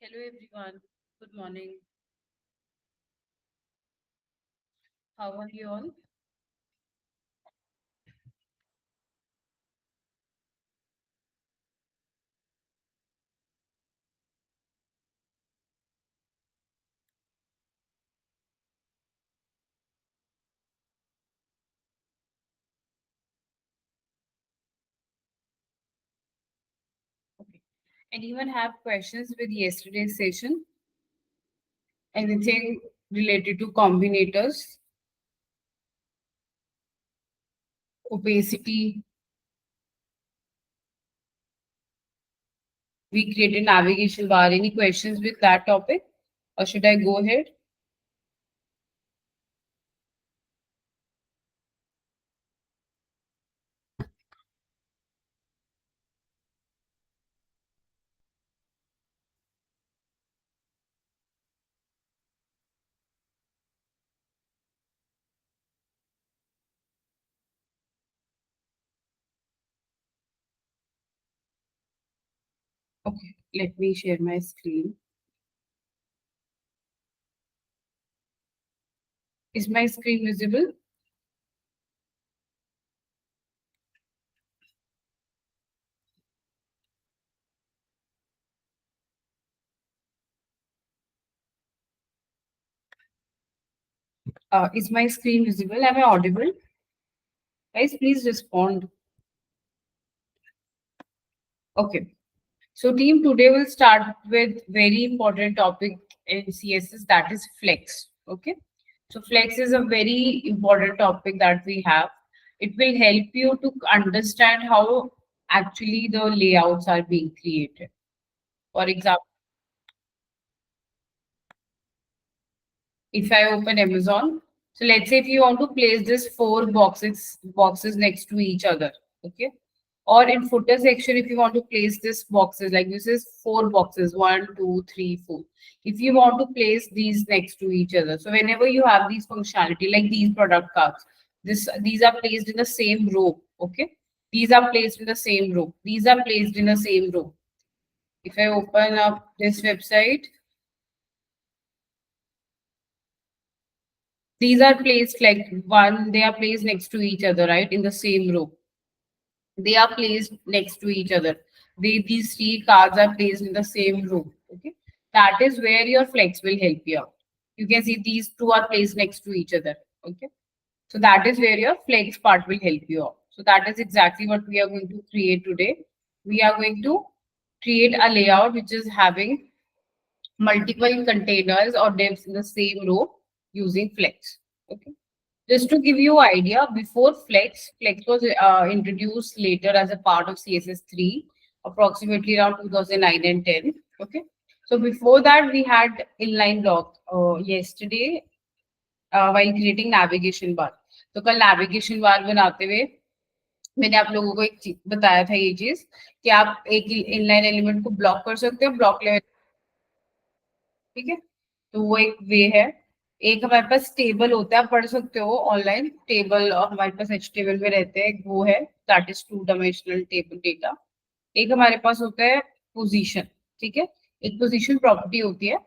Hello everyone. Good morning. How are you all? Okay. Anyone have questions with yesterday's session? Anything related to combinators, opacity? We created navigation bar. Any questions with that topic? Or should I go ahead? Okay, let me share my screen. Is my screen visible? Is my screen visible? Am I audible? Guys, please respond. Okay. So team, today we'll start with very important topic in CSS, that is flex. Okay. So flex is a very important topic that we have. It will help you to understand how actually the layouts are being created. For example, if I open Amazon, so let's say if you want to place this four boxes next to each other, okay? Or in footer section, if you want to place this boxes, like this is four boxes, one, two, three, four. If you want to place these next to each other, so whenever you have these functionality, like these product cards, these are placed in the same row, okay? These are placed in the same row. These are placed in the same row. If I open up this website, these are placed like one, they are placed next to each other, right? In the same row. They are placed next to each other. These three cards are placed in the same row. Okay. That is where your flex will help you out. You can see these two are placed next to each other. Okay. So that is where your flex part will help you out. So that is exactly what we are going to create today. We are going to create a layout which is having multiple containers or divs in the same row using flex. Okay. Just to give you idea, before Flex was introduced later as a part of CSS3, approximately around 2009 and 10. Okay. So before that, we had inline block. Yesterday, while creating navigation bar. तो कल navigation bar बनाते हुए मैंने आप लोगों को एक चीज बताया था ये चीज कि आप एक इनलाइन एलिमेंट को ब्लॉक कर सकते हो ब्लॉक लेवल ठीक है तो वो एक वे है एक हमारे पास टेबल होता है आप पढ़ सकते हो ऑनलाइन टेबल और हमारे पास एचटीएमएल में रहते हैं वो है that is two dimensional table data एक हमारे पास होता है पोजीशन ठीक है एक पोजीशन प्रॉपर्टी होती है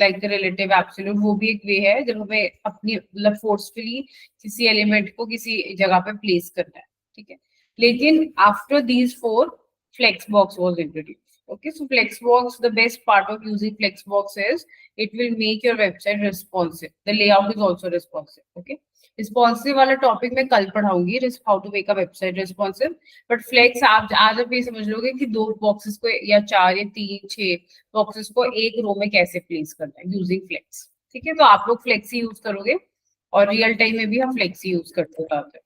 लाइक रिलेटिव एब्सोल्यूट वो भी एक वे है जब हमें अपनी मतलब फोर्सफुली किसी एलिमेंट को किसी जगह पे प्लेस करना है ठीक है लेकिन after these four flexbox was introduced. Okay, so flexbox, the best part of using flexbox is it will make your website responsive. The layout is also responsive. Okay, responsive वाला टॉपिक मैं कल पढ़ाऊंगी how to make a website responsive but flex आप ये समझ लोगे कि दो बॉक्सेस को या चार या तीन छह बॉक्सेस को एक रो में कैसे प्लेस करना है यूजिंग फ्लेक्स ठीक है तो आप लोग फ्लेक्स ही यूज करोगे और रियल टाइम में भी हम फ्लेक्स ही यूज करते रहते हैं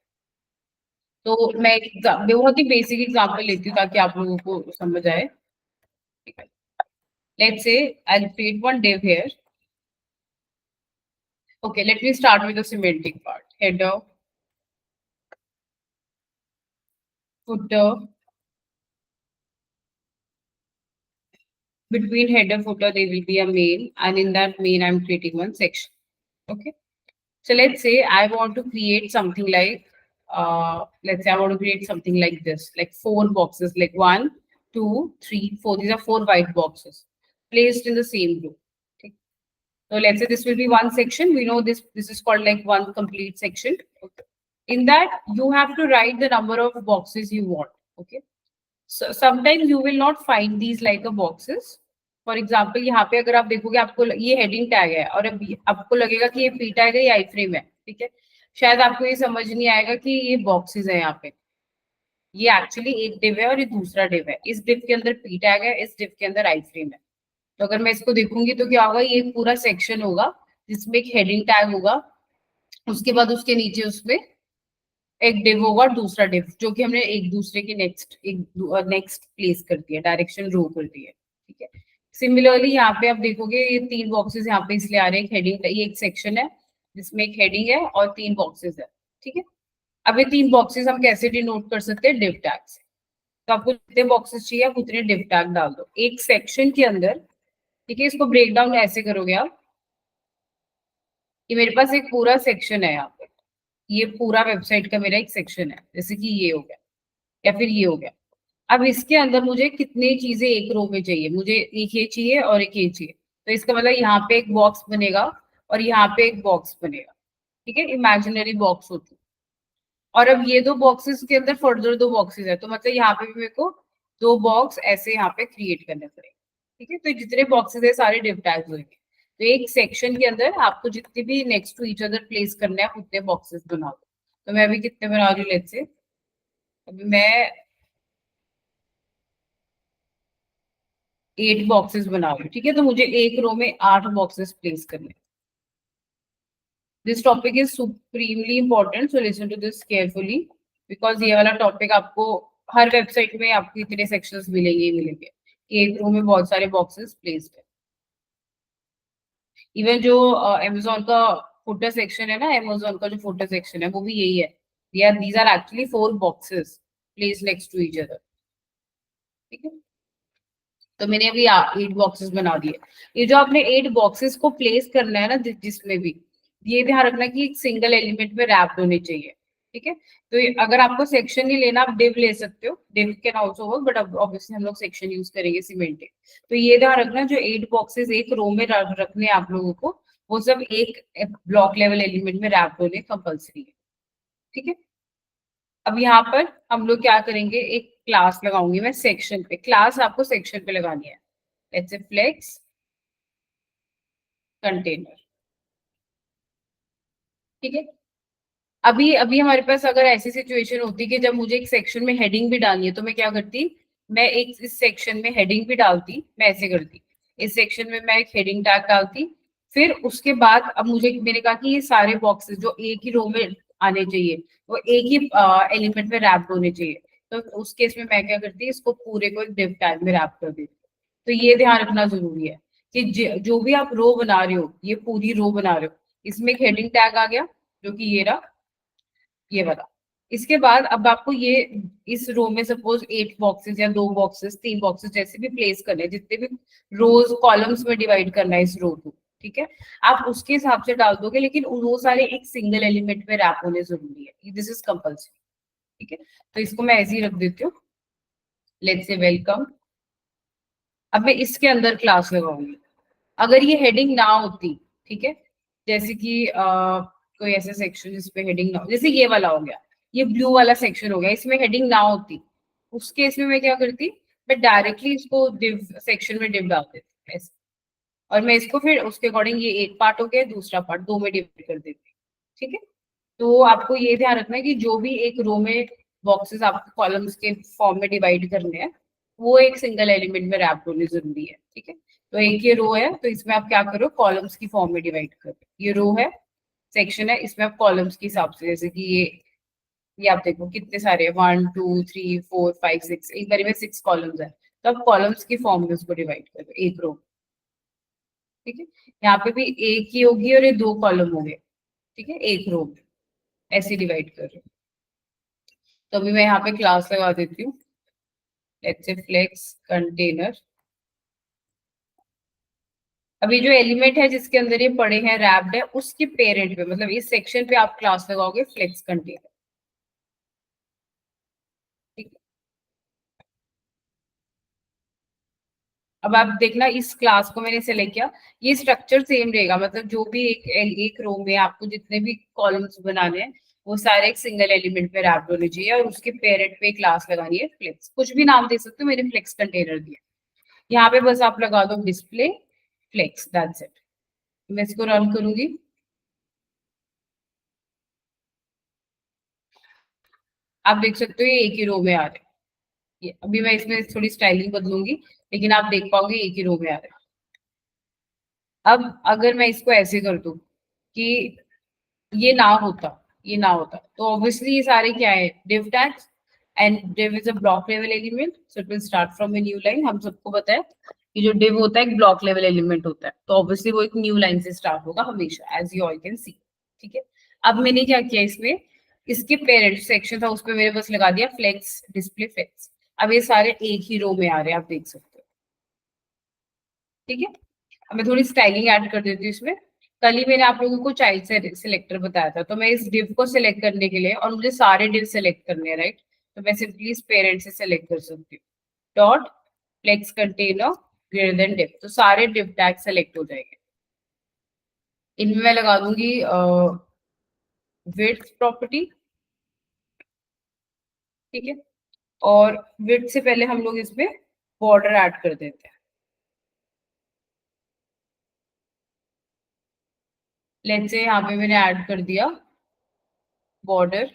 तो मैं एक बहुत ही बेसिक एग्जांपल लेती हूँ ताकि आप लोगों को समझ आए let's say I create one div here. Okay, let me start with the semantic part. Header, footer. Between header footer, there will be a main, and in that main, I'm creating one section. Okay. So let's say I want to create something like, let's say I want to create something like this, like four boxes, like one, two, three, four. These are four white boxes. placed in the same row. Okay. So let's say this will be one section. We know this is called like one complete section. Okay. In that, you have to write the number of boxes you want. Okay. So sometimes you will not find these like a boxes. For example यहाँ पे अगर आप देखोगे आपको ये heading tag है और अब आपको लगेगा कि ये पी टैग है या आई फ्रेम है, ठीक है, शायद आपको ये समझ नहीं आएगा कि ये बॉक्सेस है यहाँ पे, ये एक्चुअली एक डिव है और ये दूसरा डिव है, इस डिव के अंदर पी टैग है, इस डिव के अंदर आई फ्रेम है। तो अगर मैं इसको देखूंगी तो क्या होगा, ये पूरा सेक्शन होगा जिसमें एक हेडिंग टैग होगा, उसके बाद उसके नीचे उसमें एक डिव होगा, दूसरा डिव जो कि हमने एक दूसरे के नेक्स्ट प्लेस कर दिया, डायरेक्शन रो कर दिया, ठीक है। सिमिलरली यहाँ पे आप देखोगे ये तीन बॉक्सेस यहाँ पे इसलिए आ रहे हैं, हेडिंग, ये एक सेक्शन है जिसमें एक हेडिंग है और तीन बॉक्सेस है, ठीक है। अब ये तीन बॉक्सेस हम कैसे डिनोट कर सकते हैं, डिव टैग से। तो आपको जितने बॉक्सेस चाहिए आप उतने डिव टैग डाल दो एक सेक्शन के अंदर, ठीक है। इसको ब्रेक डाउन ऐसे करोगे आप कि मेरे पास एक पूरा सेक्शन है यहाँ पे, ये पूरा वेबसाइट का मेरा एक सेक्शन है, जैसे कि ये हो गया या फिर ये हो गया। अब इसके अंदर मुझे कितनी चीजें एक रो में चाहिए, मुझे एक ये चाहिए और एक ये चाहिए, तो इसका मतलब यहाँ पे एक बॉक्स बनेगा और यहाँ पे एक बॉक्स बनेगा, ठीक है, इमेजिनरी बॉक्स होती है। और अब ये दो बॉक्सेस के अंदर फर्दर दो बॉक्सेस है, तो मतलब यहाँ पे भी मेरे को दो बॉक्स ऐसे यहाँ पे क्रिएट करने पड़ेंगे, ठीक है। तो जितने बॉक्सेस है सारे डिव टैग्स होंगे। तो एक सेक्शन के अंदर आपको जितने भी next to each other place करने हैं उतने बॉक्सेस बना दो। तो मैं अभी कितने बना रही हूँ, लेट्स से अभी मैं 8 बॉक्सेस बना रही हूँ, ठीक है। तो मुझे एक रो में 8 बॉक्सेस प्लेस करने हैं। This topic is supremely important, so listen to this carefully, because ये वाला टॉपिक आपको हर वेबसाइट में आपको इतने सेक्शंस मिलेंगे ही मिलेंगे कि एक रो में बहुत सारे बॉक्सेस प्लेस्ड है। इवन जो अमेजोन का फुटर सेक्शन है ना, अमेजोन का जो फुटर सेक्शन है वो भी यही है, these are actually 4 boxes placed next to each other, ठीक है। तो मैंने अभी 8 बॉक्सेस बना दिए। ये जो आपने 8 बॉक्सेस को प्लेस करना है ना, जिसमें भी, ये ध्यान रखना कि एक सिंगल एलिमेंट में रैप्ड होने चाहिए, ठीक है। तो अगर आपको सेक्शन नहीं लेना, आप डिव ले सकते हो, div can also work, but अब ऑब्वियसली हम लोग सेक्शन यूज करेंगे सीमेंटेड। तो ये ध्यान रखना जो 8 बॉक्सेस एक रो में रखने हैं आप लोगों को, वो सब एक ब्लॉक लेवल एलिमेंट में रैप्ड होने कंपल्सरी है, ठीक है। अब यहाँ पर हम लोग क्या करेंगे, एक क्लास लगाऊंगी मैं सेक्शन पे, क्लास आपको सेक्शन पे लगानी है, लेट्स से फ्लेक्स कंटेनर, ठीक है। अभी अभी हमारे पास अगर ऐसी सिचुएशन होती कि जब मुझे एक सेक्शन में हेडिंग भी डालनी है, तो मैं क्या करती, मैं एक इस सेक्शन में हेडिंग भी डालती, मैं ऐसे करती, इस सेक्शन में मैं एक हेडिंग टैग डालती, फिर उसके बाद अब मुझे, मैंने कहा कि ये सारे बॉक्सेस जो एक ही रो में आने चाहिए वो एक ही एलिमेंट में रैप होने चाहिए, तो उस केस में मैं क्या करती, इसको पूरे को एक डिव टैग में रैप कर देती। तो ये ध्यान रखना जरूरी है कि जो भी आप रो बना रहे हो, ये पूरी रो बना रहे हो, इसमें एक हेडिंग टैग आ गया जो कि ये रहा, ये वाला। इसके बाद अब आपको ये इस रो में सपोज 8 बॉक्सेस या 2 बॉक्सेस 3 बॉक्सेस जैसे भी प्लेस करने हैं, जितने भी रोज कॉलम्स में डिवाइड करना है इस रो को, ठीक है, आप उसके हिसाब से डाल दोगे, लेकिन वो सारे एक सिंगल एलिमेंट में रैप होने जरूरी है, दिस इज कंपल्सरी, ठीक है। तो इसको मैं ऐसे ही रख देती हूँ, लेट्स से वेलकम। अब मैं इसके अंदर क्लास लगाऊंगी। अगर ये हेडिंग ना होती, ठीक है, जैसे कि कोई ऐसा सेक्शन जिसपे हेडिंग ना हो, जैसे ये वाला हो गया, ये ब्लू वाला सेक्शन हो गया, इसमें हेडिंग ना होती, उस केस में मैं क्या करती, मैं डायरेक्टली इसको डिव सेक्शन में डिव डाल देती ऐसे। और मैं इसको फिर उसके अकॉर्डिंग, ये एक पार्ट हो गया, दूसरा पार्ट दो में डिवाइड कर देती, ठीक है। तो आपको ये ध्यान रखना है कि जो भी एक रो में बॉक्सेस आपको कॉलम्स के फॉर्म में डिवाइड करने हैं, वो एक सिंगल एलिमेंट में रैप होने जरूरी है, ठीक है। तो एक ये रो है, तो इसमें आप क्या करो, कॉलम्स की फॉर्म में डिवाइड करो, ये रो है, सेक्शन है, इसमें आप कॉलम्स के हिसाब से, जैसे कि ये आप देखो कितने सारे 1 2 3 4 5 6, एक बारी में 6 कॉलम्स है, तो आप कॉलम्स की फॉर्म में उसको डिवाइड करो एक रो, ठीक है। यहाँ पे भी एक ही होगी और ये 2 कॉलम हो गए, ठीक है, एक रो में ऐसे डिवाइड कर रहे हो। तो अभी मैं यहाँ पे क्लास लगा देती हूँ, लेट्स से फ्लेक्स कंटेनर। अभी जो एलिमेंट है जिसके अंदर ये पड़े हैं रैप्ड है, उसके पेरेंट पे, मतलब इस सेक्शन पे आप क्लास लगाओगे फ्लेक्स कंटेनर, ठीक है। अब आप देखना इस क्लास को मैंने सेलेक्ट किया, ये स्ट्रक्चर सेम रहेगा, मतलब जो भी एक रो में आपको जितने भी कॉलम्स बनाने हैं वो सारे एक सिंगल एलिमेंट पे रैप्ड होने चाहिए, और उसके पेरेंट पे क्लास लगानी है फ्लेक्स, कुछ भी नाम दे सकते हो, मैंने फ्लेक्स कंटेनर दिया। यहाँ पे बस आप लगा दो डिस्प्ले फ्लेक्स, दैट्स इट। मैं इसको रन करूंगी। आप देख सकते हो ये एक ही रो में आ रहे हैं। अभी मैं इसमें थोड़ी स्टाइलिंग बदलूंगी, लेकिन आप देख पाओगे एक ही रो में आ रहे हैं। अब अगर मैं इसको ऐसे कर दूं कि ये ना होता, ये ना होता, तो ऑब्वियसली ये सारे क्या है, div tags, and div is a block level element, so it will start from a new line. हम सबको पता है कि जो div होता है एक ब्लॉक लेवल एलिमेंट होता है, तो ऑब्वियसली वो एक न्यू लाइन से स्टार्ट होगा हमेशा, as you all can see. ठीक है, अब मैंने क्या किया इसमें, इसके पेरेंट सेक्शन था उसपे मैंने बस लगा दिया फ्लेक्स डिस्प्ले फ्लेक्स। अब ये सारे एक ही रो में आ रहे हैं, आप देख सकते हो। ठीक है, अब मैं थोड़ी स्टाइलिंग ऐड कर देती हूँ इसमें। कल ही मैंने आप लोगों को चाइल्ड से सिलेक्टर बताया था, तो मैं इस डिव को सिलेक्ट करने के लिए, और मुझे सारे डिव सिलेक्ट करने हैं राइट, तो मैं सिंपली इस पेरेंट से सिलेक्ट कर सकती हूँ, dot flex container greater than div, तो सारे डिव टैग सेलेक्ट हो जाएंगे। इनमें मैं लगा दूंगी विड्थ प्रॉपर्टी। ठीक है, और विड्थ से पहले हम लोग इसमें बॉर्डर ऐड कर देते हैं। लेट्स से यहाँ पे मैंने ऐड कर दिया बॉर्डर।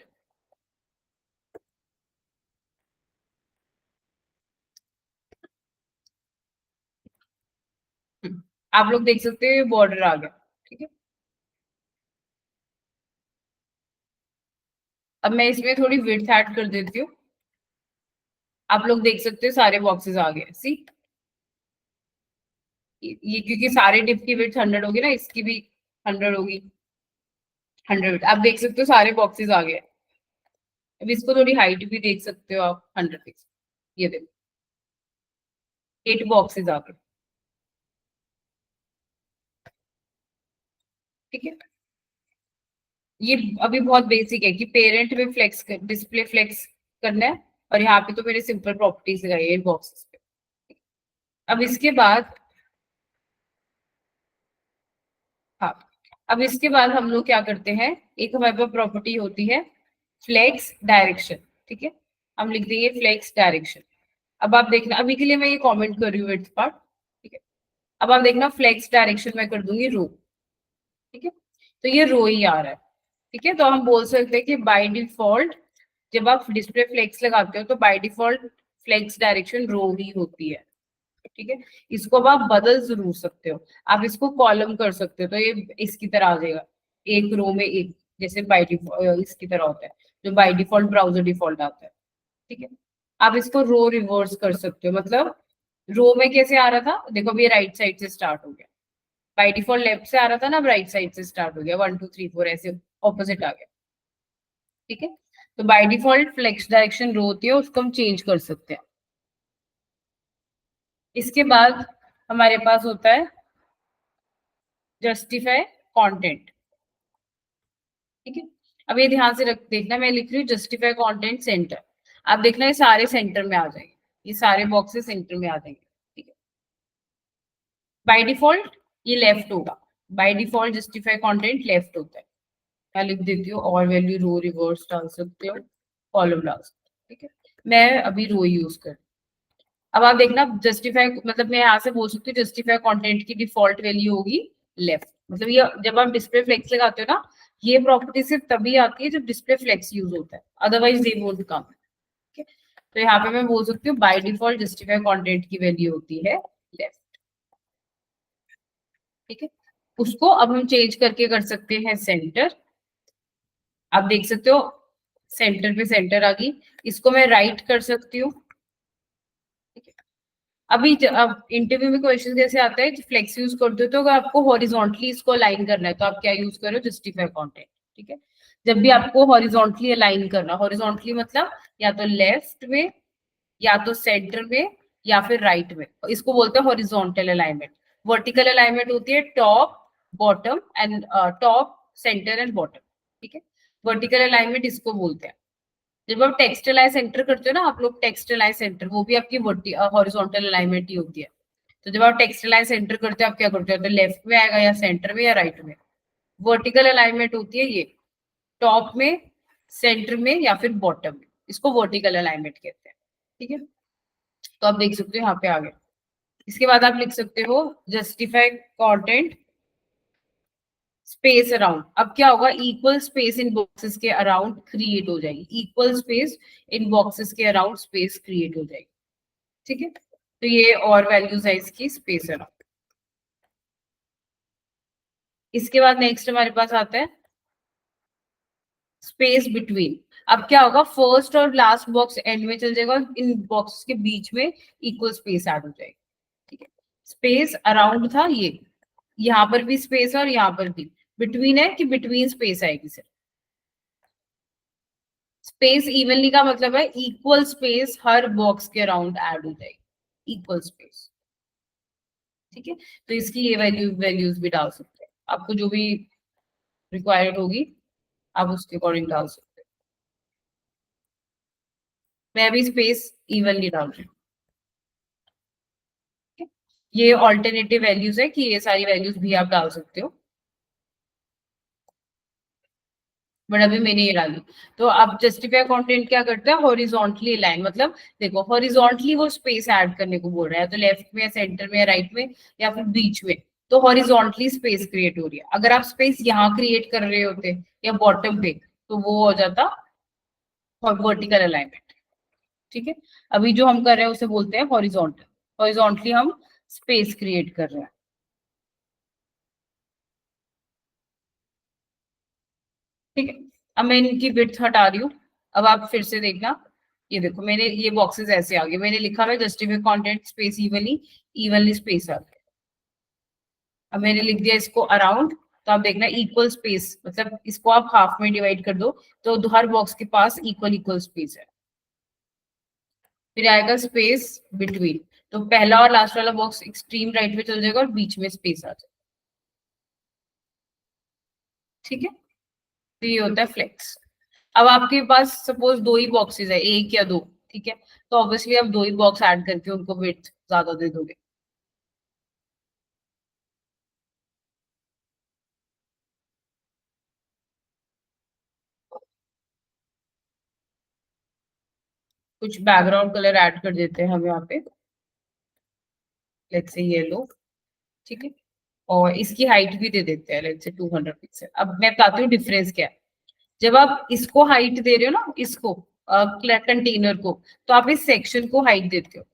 आप लोग देख सकते हो ये बॉर्डर आ गया। ठीक है, अब मैं इसमें थोड़ी विड्थ ऐड कर देती हूँ। आप लोग देख सकते हो सारे बॉक्सेस आ गए, सी। ये क्योंकि सारे डिप की विड्थ 100 होगी ना, इसकी भी 100 होगी, 100। आप देख सकते हो सारे बॉक्सेस आ गए। अब इसको थोड़ी हाइट भी देख सकते हो आप, 100 देख सकते हो। ये देखो 8 बॉक्सेस आ गए। ठीक है, ये अभी बहुत बेसिक है कि पेरेंट में फ्लेक्स डिस्प्ले फ्लेक्स करना है, और यहाँ पे तो मेरे सिंपल प्रॉपर्टीज लगाई है बॉक्सेस पे। अब इसके बाद, हाँ, अब इसके बाद हम लोग क्या करते हैं, एक हमारे पास प्रॉपर्टी होती है फ्लेक्स डायरेक्शन। ठीक है, हम लिख देंगे फ्लेक्स डायरेक्शन। अब आप देखना, अभी के लिए मैं ये कमेंट कर रही हूँ विड्थ पार्ट। ठीक है, अब आप देखना फ्लेक्स डायरेक्शन मैं कर दूंगी रो। ठीक है, तो ये रो ही आ रहा है। ठीक है, तो हम बोल सकते हैं कि बाय डिफॉल्ट जब आप डिस्प्ले फ्लेक्स लगाते हो तो बाय डिफॉल्ट फ्लेक्स डायरेक्शन रो ही होती है। ठीक है, इसको अब आप बदल जरूर सकते हो, आप इसको कॉलम कर सकते हो, तो ये इसकी तरह आ जाएगा, एक रो में एक, जैसे बाय डिफॉल्ट इसकी तरह होता है, जो बाय डिफॉल्ट ब्राउजर डिफॉल्ट आता है। ठीक है, आप इसको रो रिवर्स कर सकते हो, मतलब रो में कैसे आ रहा था, देखो अभी राइट साइड से स्टार्ट हो गया, बाय डिफॉल्ट लेफ्ट से आ रहा था ना, अब राइट साइड से स्टार्ट हो गया, 1 2 3 4 ऐसे ऑपोजिट आ गया। ठीक है, तो by default flex direction row होती है, उसको हम चेंज कर सकते हैं। इसके बाद हमारे पास होता है जस्टिफाई कंटेंट। ठीक है, अब ये ध्यान से रख देखना, मैं लिख रही हूँ जस्टिफाई कंटेंट सेंटर। आप देखना ये सारे सेंटर में आ जाएंगे, ये सारे बॉक्सेस सेंटर में आ जाएंगे। ठीक है, बाय डिफॉल्ट ये लेफ्ट होगा, by default justify content left होता है। मैं लिख देती हूँ, और वैल्यू रो रिवर्स डाल सकते हो, कॉलम डाल सकते हो। ठीक है, मैं अभी रो यूज कर, अब आप देखना जस्टिफाई, मतलब मैं यहाँ से बोल सकती हूँ जस्टिफाई कंटेंट की डिफॉल्ट वैल्यू होगी लेफ्ट, मतलब ये जब आप डिस्प्ले फ्लेक्स लगाते हो ना, ये प्रॉपर्टी सिर्फ तभी आती है जब डिस्प्ले फ्लेक्स यूज होता है, अदरवाइज दे वोंट कम। ठीक है, तो यहाँ पे मैं बोल सकती हूँ बाय डिफॉल्ट जस्टिफाई कंटेंट की वैल्यू होती है लेफ्ट। ठीक है, उसको अब हम चेंज करके कर सकते हैं सेंटर। आप देख सकते हो सेंटर पे सेंटर आ गई, इसको मैं राइट कर सकती हूँ। अभी अब इंटरव्यू में क्वेश्चन कैसे आता है, फ्लेक्स यूज करते हो तो अगर आपको हॉरिजॉन्टली इसको अलाइन करना है तो आप क्या यूज करो, जस्टिफाई कंटेंट। ठीक है, जब भी आपको हॉरिजॉन्टली अलाइन करना, हॉरिजॉन्टली मतलब या तो लेफ्ट में, या तो सेंटर में, या फिर राइट में, इसको बोलते हैं हॉरिजॉन्टल अलाइनमेंट। वर्टिकल अलाइनमेंट होती है top bottom and top centre and bottom. ठीक है, वर्टिकल अलाइनमेंट इसको बोलते हैं। जब आप टेक्स्ट अलाइन सेंटर करते हो ना आप लोग, टेक्स्ट अलाइन सेंटर वो भी आपकी हॉरिजॉन्टल अलाइनमेंट ही होती है। तो जब आप टेक्स्ट लाइन सेंटर करते हो आप क्या करते हो, तो लेफ्ट में आएगा या सेंटर में या राइट में। वर्टिकल अलाइनमेंट होती है ये, टॉप में, सेंटर में या फिर बॉटम में, इसको वर्टिकल अलाइनमेंट कहते हैं। ठीक है, तो आप देख सकते हो यहाँ पे आ गया। इसके बाद आप लिख सकते हो जस्टिफाई कंटेंट स्पेस अराउंड। अब क्या होगा, इक्वल स्पेस इन बॉक्सेस के अराउंड क्रिएट हो जाएगी, इक्वल स्पेस इन बॉक्सेस के अराउंड स्पेस क्रिएट हो जाएगी। ठीक है, तो ये और वैल्यूज है इसकी स्पेस अराउंड। इसके बाद नेक्स्ट हमारे पास आता है स्पेस बिटवीन। अब क्या होगा, फर्स्ट और लास्ट बॉक्स एंड में चल जाएगा, इन बॉक्स के बीच में इक्वल स्पेस ऐड हो जाएगी। ठीक है, स्पेस अराउंड था ये, यहाँ पर भी स्पेस है और यहाँ पर भी। बिटवीन है कि बिटवीन स्पेस आएगी सर। स्पेस इवनली का मतलब है इक्वल स्पेस हर बॉक्स के अराउंड ऐड हो जाएगी, इक्वल स्पेस। ठीक है, तो इसकी ये वैल्यूज भी डाल सकते हैं, आपको जो भी रिक्वायर्ड होगी आप उसके अकॉर्डिंग डाल सकते हैं। मैं भी स्पेस इवनली डाल रही हूँ। ये ऑल्टरनेटिव वैल्यूज है कि ये सारी वैल्यूज भी आप डाल सकते हो, बट अभी मैंने ये डाली। तो अब जस्टिफाई कंटेंट क्या करता है, हॉरिजॉन्टली लाइन, मतलब देखो हॉरिजॉन्टली वो स्पेस ऐड करने को बोल रहा है, तो लेफ्ट में या सेंटर में या राइट में या फिर बीच में, तो हॉरिजॉन्टली स्पेस क्रिएट हो रही है। अगर आप स्पेस यहाँ क्रिएट कर रहे होते या बॉटम पे, तो वो हो जाता वर्टिकल अलाइनमेंट। ठीक है, अभी जो हम कर रहे हैं उसे बोलते हैं हॉरिजॉन्टल, हॉरिजॉन्टली हम स्पेस क्रिएट कर रहे हैं। ठीक है, अब मैं इनकी विड्थ हटा रही हूँ। अब आप फिर से देखना, ये देखो मैंने ये बॉक्सेस ऐसे आ गए, मैंने लिखा हुआ justify content space evenly, evenly space आ गया। अब मैंने लिख दिया इसको अराउंड, तो आप देखना इक्वल स्पेस, मतलब इसको आप हाफ में डिवाइड कर दो तो हर बॉक्स के पास इक्वल इक्वल स्पेस है। फिर आएगा स्पेस बिटवीन, तो पहला और लास्ट वाला बॉक्स एक्सट्रीम राइट में चल जाएगा और बीच में स्पेस आ जाएगा। ठीक है, तो ये होता है फ्लेक्स। अब आपके पास सपोज दो ही बॉक्सेस है, एक या दो, ठीक है, तो ऑब्वियसली आप दो ही बॉक्स ऐड करके उनको वेट ज्यादा दे दोगे। कुछ बैकग्राउंड कलर ऐड कर देते हैं हम यहाँ पे, लेट्स से येलो। ठीक है, और इसकी हाइट भी दे देते हैं लेट्स से 200 पिक्सल। अब मैं बताती हूँ डिफरेंस क्या है। जब आप इसको हाइट दे रहे हो ना, इसको कंटेनर को, तो आप इस सेक्शन को हाइट देते हो,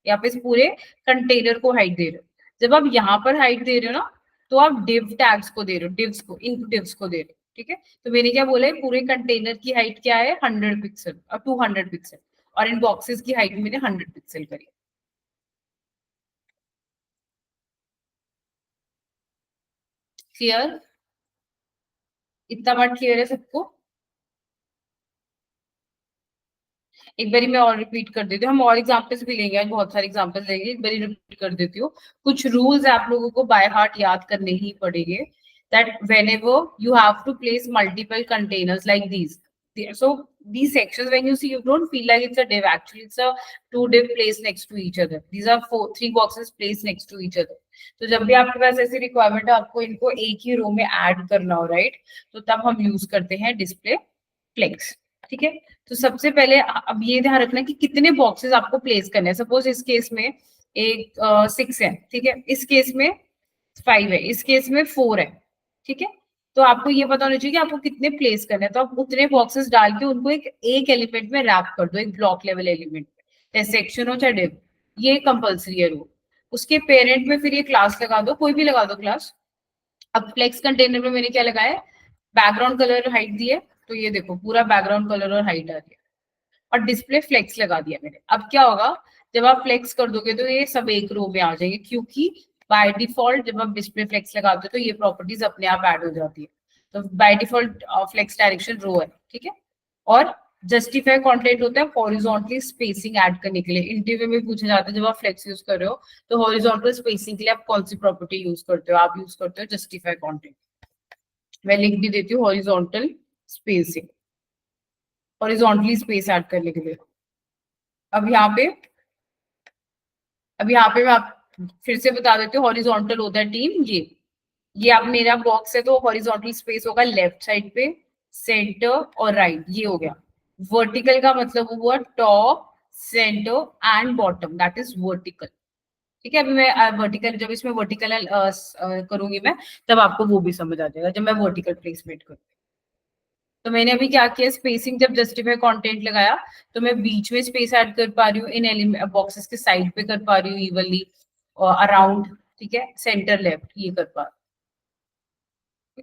या पे इस पूरे कंटेनर को हाइट दे रहे हो। जब आप यहाँ पर हाइट दे रहे हो ना, तो आप डिव टैग्स को दे रहे हो, डिव्स को, इन डिव्स को दे रहे हो। ठीक है, तो मैंने क्या बोला है, पूरे कंटेनर की हाइट क्या है 100 पिक्सल और 200 पिक्सल, और इन बॉक्सेस की हाइट मैंने 100 पिक्सल करी। क्लियर, इतना बात क्लियर है सबको। एक बारी मैं और रिपीट कर देती हूँ, हम और एग्जांपल्स भी लेंगे, आज बहुत सारे एग्जांपल्स लेंगे, एक बारी रिपीट कर देती हूँ। कुछ रूल्स आप लोगों को बाय हार्ट याद करने ही पड़ेंगे। That whenever you have to place multiple containers like these, so these sections, when you see, you don't feel like it's a div, actually it's a two div placed next to each other. These are three boxes placed next to each other. तो जब भी आपके पास ऐसी requirement है आपको इनको एक ही रो में ऐड करना हो, राइट, तो तब हम यूज करते हैं डिस्प्ले फ्लेक्स। ठीक है, तो सबसे पहले अब ये ध्यान रखना कि कितने बॉक्सेस आपको प्लेस करने हैं। सपोज इस केस में एक 6 है, ठीक है, इस केस में 5 है, इस केस में 4 है। ठीक है, तो आपको ये पता होना चाहिए कि आपको कितने प्लेस करने हैं, तो आप उतने बॉक्सेस डाल के उनको एक एलिमेंट में रैप कर दो, एक ब्लॉक लेवल एलिमेंट में, चाहे सेक्शन हो चाहे डिव, ये कंपल्सरी है रूल। उसके पेरेंट में फिर ये क्लास लगा दो, कोई भी लगा दो क्लास। अब फ्लेक्स कंटेनर में मैंने क्या लगाया, बैकग्राउंड कलर हाइट दी है, तो ये देखो पूरा बैकग्राउंड कलर और हाइट आ रही है, और डिस्प्ले फ्लेक्स लगा दिया मैंने। अब क्या होगा, जब आप फ्लेक्स कर दोगे तो ये सब एक रो में आ जाएंगे, क्योंकि बाय डिफॉल्ट जब आप डिस्प्ले फ्लेक्स लगाते हो तो ये प्रॉपर्टीज अपने आप ऐड हो जाती है। तो बाय डिफॉल्ट फ्लेक्स डायरेक्शन रो है। ठीक है, और जस्टिफाई कंटेंट होता है हॉरिजॉन्टली स्पेसिंग ऐड करने के लिए। इंटरव्यू में पूछा जाता है जब आप फ्लेक्स यूज कर रहे हो तो हॉरिजॉन्टल स्पेसिंग के लिए आप कौन सी प्रॉपर्टी यूज करते हो, आप यूज करते हो जस्टिफाई कंटेंट। मैं लिख भी देती हूँ horizontal spacing, horizontally space add करने के लिए। अब यहाँ पे अब यहाँ पे मैं आप फिर से बता देती हूँ, हॉरिजॉन्टल होता है टीम ये अब मेरा बॉक्स है तो हॉरिजॉन्टल स्पेस होगा लेफ्ट साइड पे, सेंटर और राइट, ये हो गया। वर्टिकल का मतलब हुआ top, centre and bottom, that is vertical. ठीक है, अभी मैं वर्टिकल, जब इसमें वर्टिकल करूंगी मैं, तब आपको वो भी समझ आ जाएगा जब मैं वर्टिकल प्लेसमेंट करूँ। तो मैंने अभी क्या किया, स्पेसिंग जब जस्टिफाई कंटेंट लगाया तो मैं बीच में स्पेस ऐड कर पा रही हूँ, इन एलिमेंट बॉक्सेस के साइड पे कर पा रही हूँ इवनली, अराउंड, ठीक है, सेंटर लेफ्ट ये कर पा रही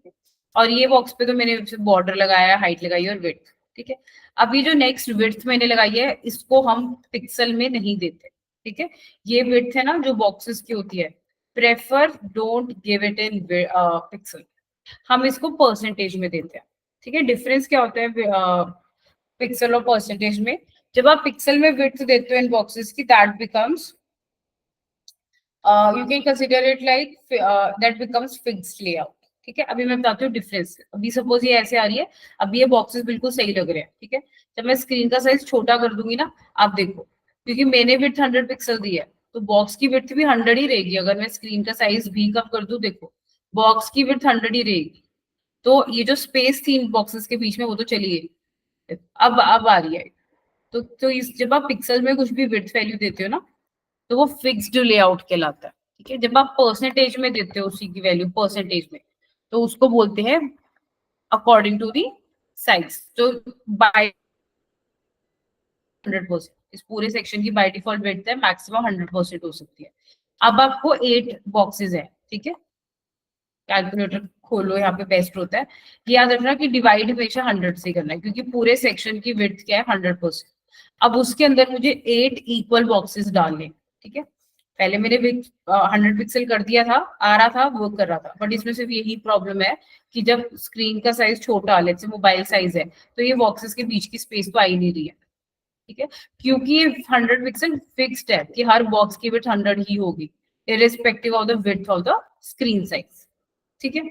हूँ। और ये बॉक्स पे तो मैंने बॉर्डर लगाया, हाइट लगाई और विड्थ। ठीक है, अभी जो नेक्स्ट विड्थ मैंने लगाई है इसको हम पिक्सल में नहीं देते। ठीक है, ये विड्थ है ना जो बॉक्सेस की होती है, prefer don't give it in pixel, हम इसको परसेंटेज में देते हैं। ठीक है, डिफरेंस क्या होता है पिक्सल और परसेंटेज में? जब आप पिक्सल में विड्थ देते हो इन बॉक्सेस की, that becomes you can consider it like that becomes fixed layout. ठीक है, अभी मैं बताती हूँ डिफरेंस। अभी सपोज ये ऐसे आ रही है, अभी ये बॉक्सेस बिल्कुल सही लग रहे हैं। ठीक है, जब मैं स्क्रीन का साइज छोटा कर दूंगी ना, आप देखो, क्योंकि मैंने विड्थ 100 पिक्सल दी है तो बॉक्स की विड्थ भी 100 ही रहेगी। अगर मैं स्क्रीन का साइज भी कम कर दूं, देखो बॉक्स की विड्थ 100 ही रहेगी। तो ये जो स्पेस थी इन बॉक्सेस के बीच में वो तो चली गई, अब आ रही है। तो इस जब आप पिक्सल में कुछ भी विड्थ वैल्यू देते हो ना, तो वो फिक्स्ड लेआउट कहलाता है। ठीक है, जब आप परसेंटेज में देते हो उसी की वैल्यू परसेंटेज में, तो उसको बोलते हैं अकॉर्डिंग टू दी साइज। तो बाय 100%, इस पूरे सेक्शन की बाय डिफॉल्ट विड्थ है मैक्सिमम 100% हो सकती है। अब आपको 8 बॉक्सेस है। ठीक है, कैलकुलेटर खोलो, यहाँ पे बेस्ट होता है। याद रखना कि डिवाइड हमेशा 100 से करना है, क्योंकि पूरे सेक्शन की विड्थ क्या है 100%। अब उसके अंदर मुझे 8 इक्वल बॉक्सेस डालने। ठीक है, पहले मैंने 100 पिक्सल कर दिया था, आ रहा था, वर्क कर रहा था, बट इसमें सिर्फ यही प्रॉब्लम है कि जब स्क्रीन का साइज छोटा, लेट्स से मोबाइल साइज है, तो ये बॉक्सेस के बीच की स्पेस तो आ ही नहीं रही है। ठीक है, क्योंकि ये 100 पिक्सल फिक्स्ड है कि हर बॉक्स की विड्थ 100 ही होगी, irrespective of the width of the screen size. ठीक है,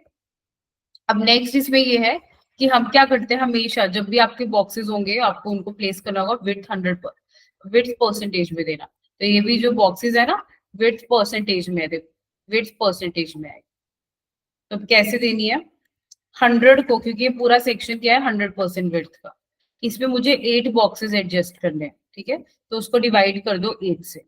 अब नेक्स्ट इसमें ये है कि हम क्या करते हैं, हमेशा जब भी आपके बॉक्सेस होंगे आपको उनको प्लेस करना होगा विड्थ 100 पर, विड्थ परसेंटेज में देना। तो ये भी जो बॉक्सेस है ना, विड्थ परसेंटेज में है, देखो विड्थ परसेंटेज में है। तो कैसे देनी है 100 को, क्योंकि ये पूरा सेक्शन क्या है 100% विड्थ का, इसमें मुझे 8 बॉक्सेस एडजस्ट करने हैं। ठीक है, तो उसको डिवाइड कर दो 8 से,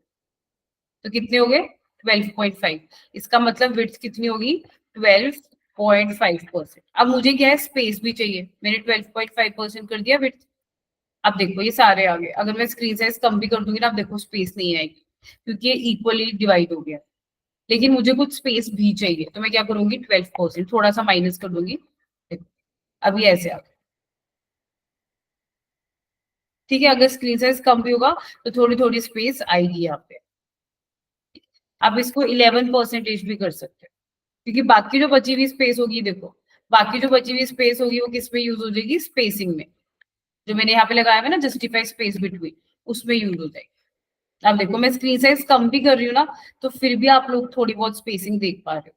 तो कितने हो गए 12.5। इसका मतलब विड्थ कितनी होगी 12.5%। अब मुझे क्या है स्पेस भी चाहिए, मैंने 12.5% कर दिया विड्थ। अब देखो ये सारे आ गए, अगर मैं स्क्रीन साइज कम भी कर दूंगी ना, अब देखो स्पेस नहीं आएगी क्योंकि ये इक्वली डिवाइड हो गया। लेकिन मुझे कुछ स्पेस भी चाहिए, तो मैं क्या करूंगी 12% थोड़ा सा माइनस कर दूंगी। देखो अभी ऐसे आ गया। ठीक है, अगर स्क्रीन साइज कम भी होगा तो थोड़ी थोड़ी स्पेस आएगी यहाँ पे। आप इसको 11% भी कर सकते हो, क्योंकि बाकी जो बची हुई स्पेस होगी, देखो बाकी जो बची हुई स्पेस होगी वो किस में यूज हो जाएगी, स्पेसिंग में, जो मैंने यहाँ पे लगाया है ना जस्टिफाई स्पेस बिटवीन, उसमें यूज हो जाएगी। अब देखो मैं स्क्रीन साइज कम भी कर रही हूँ ना, तो फिर भी आप लोग थोड़ी बहुत स्पेसिंग देख पा रहे हो।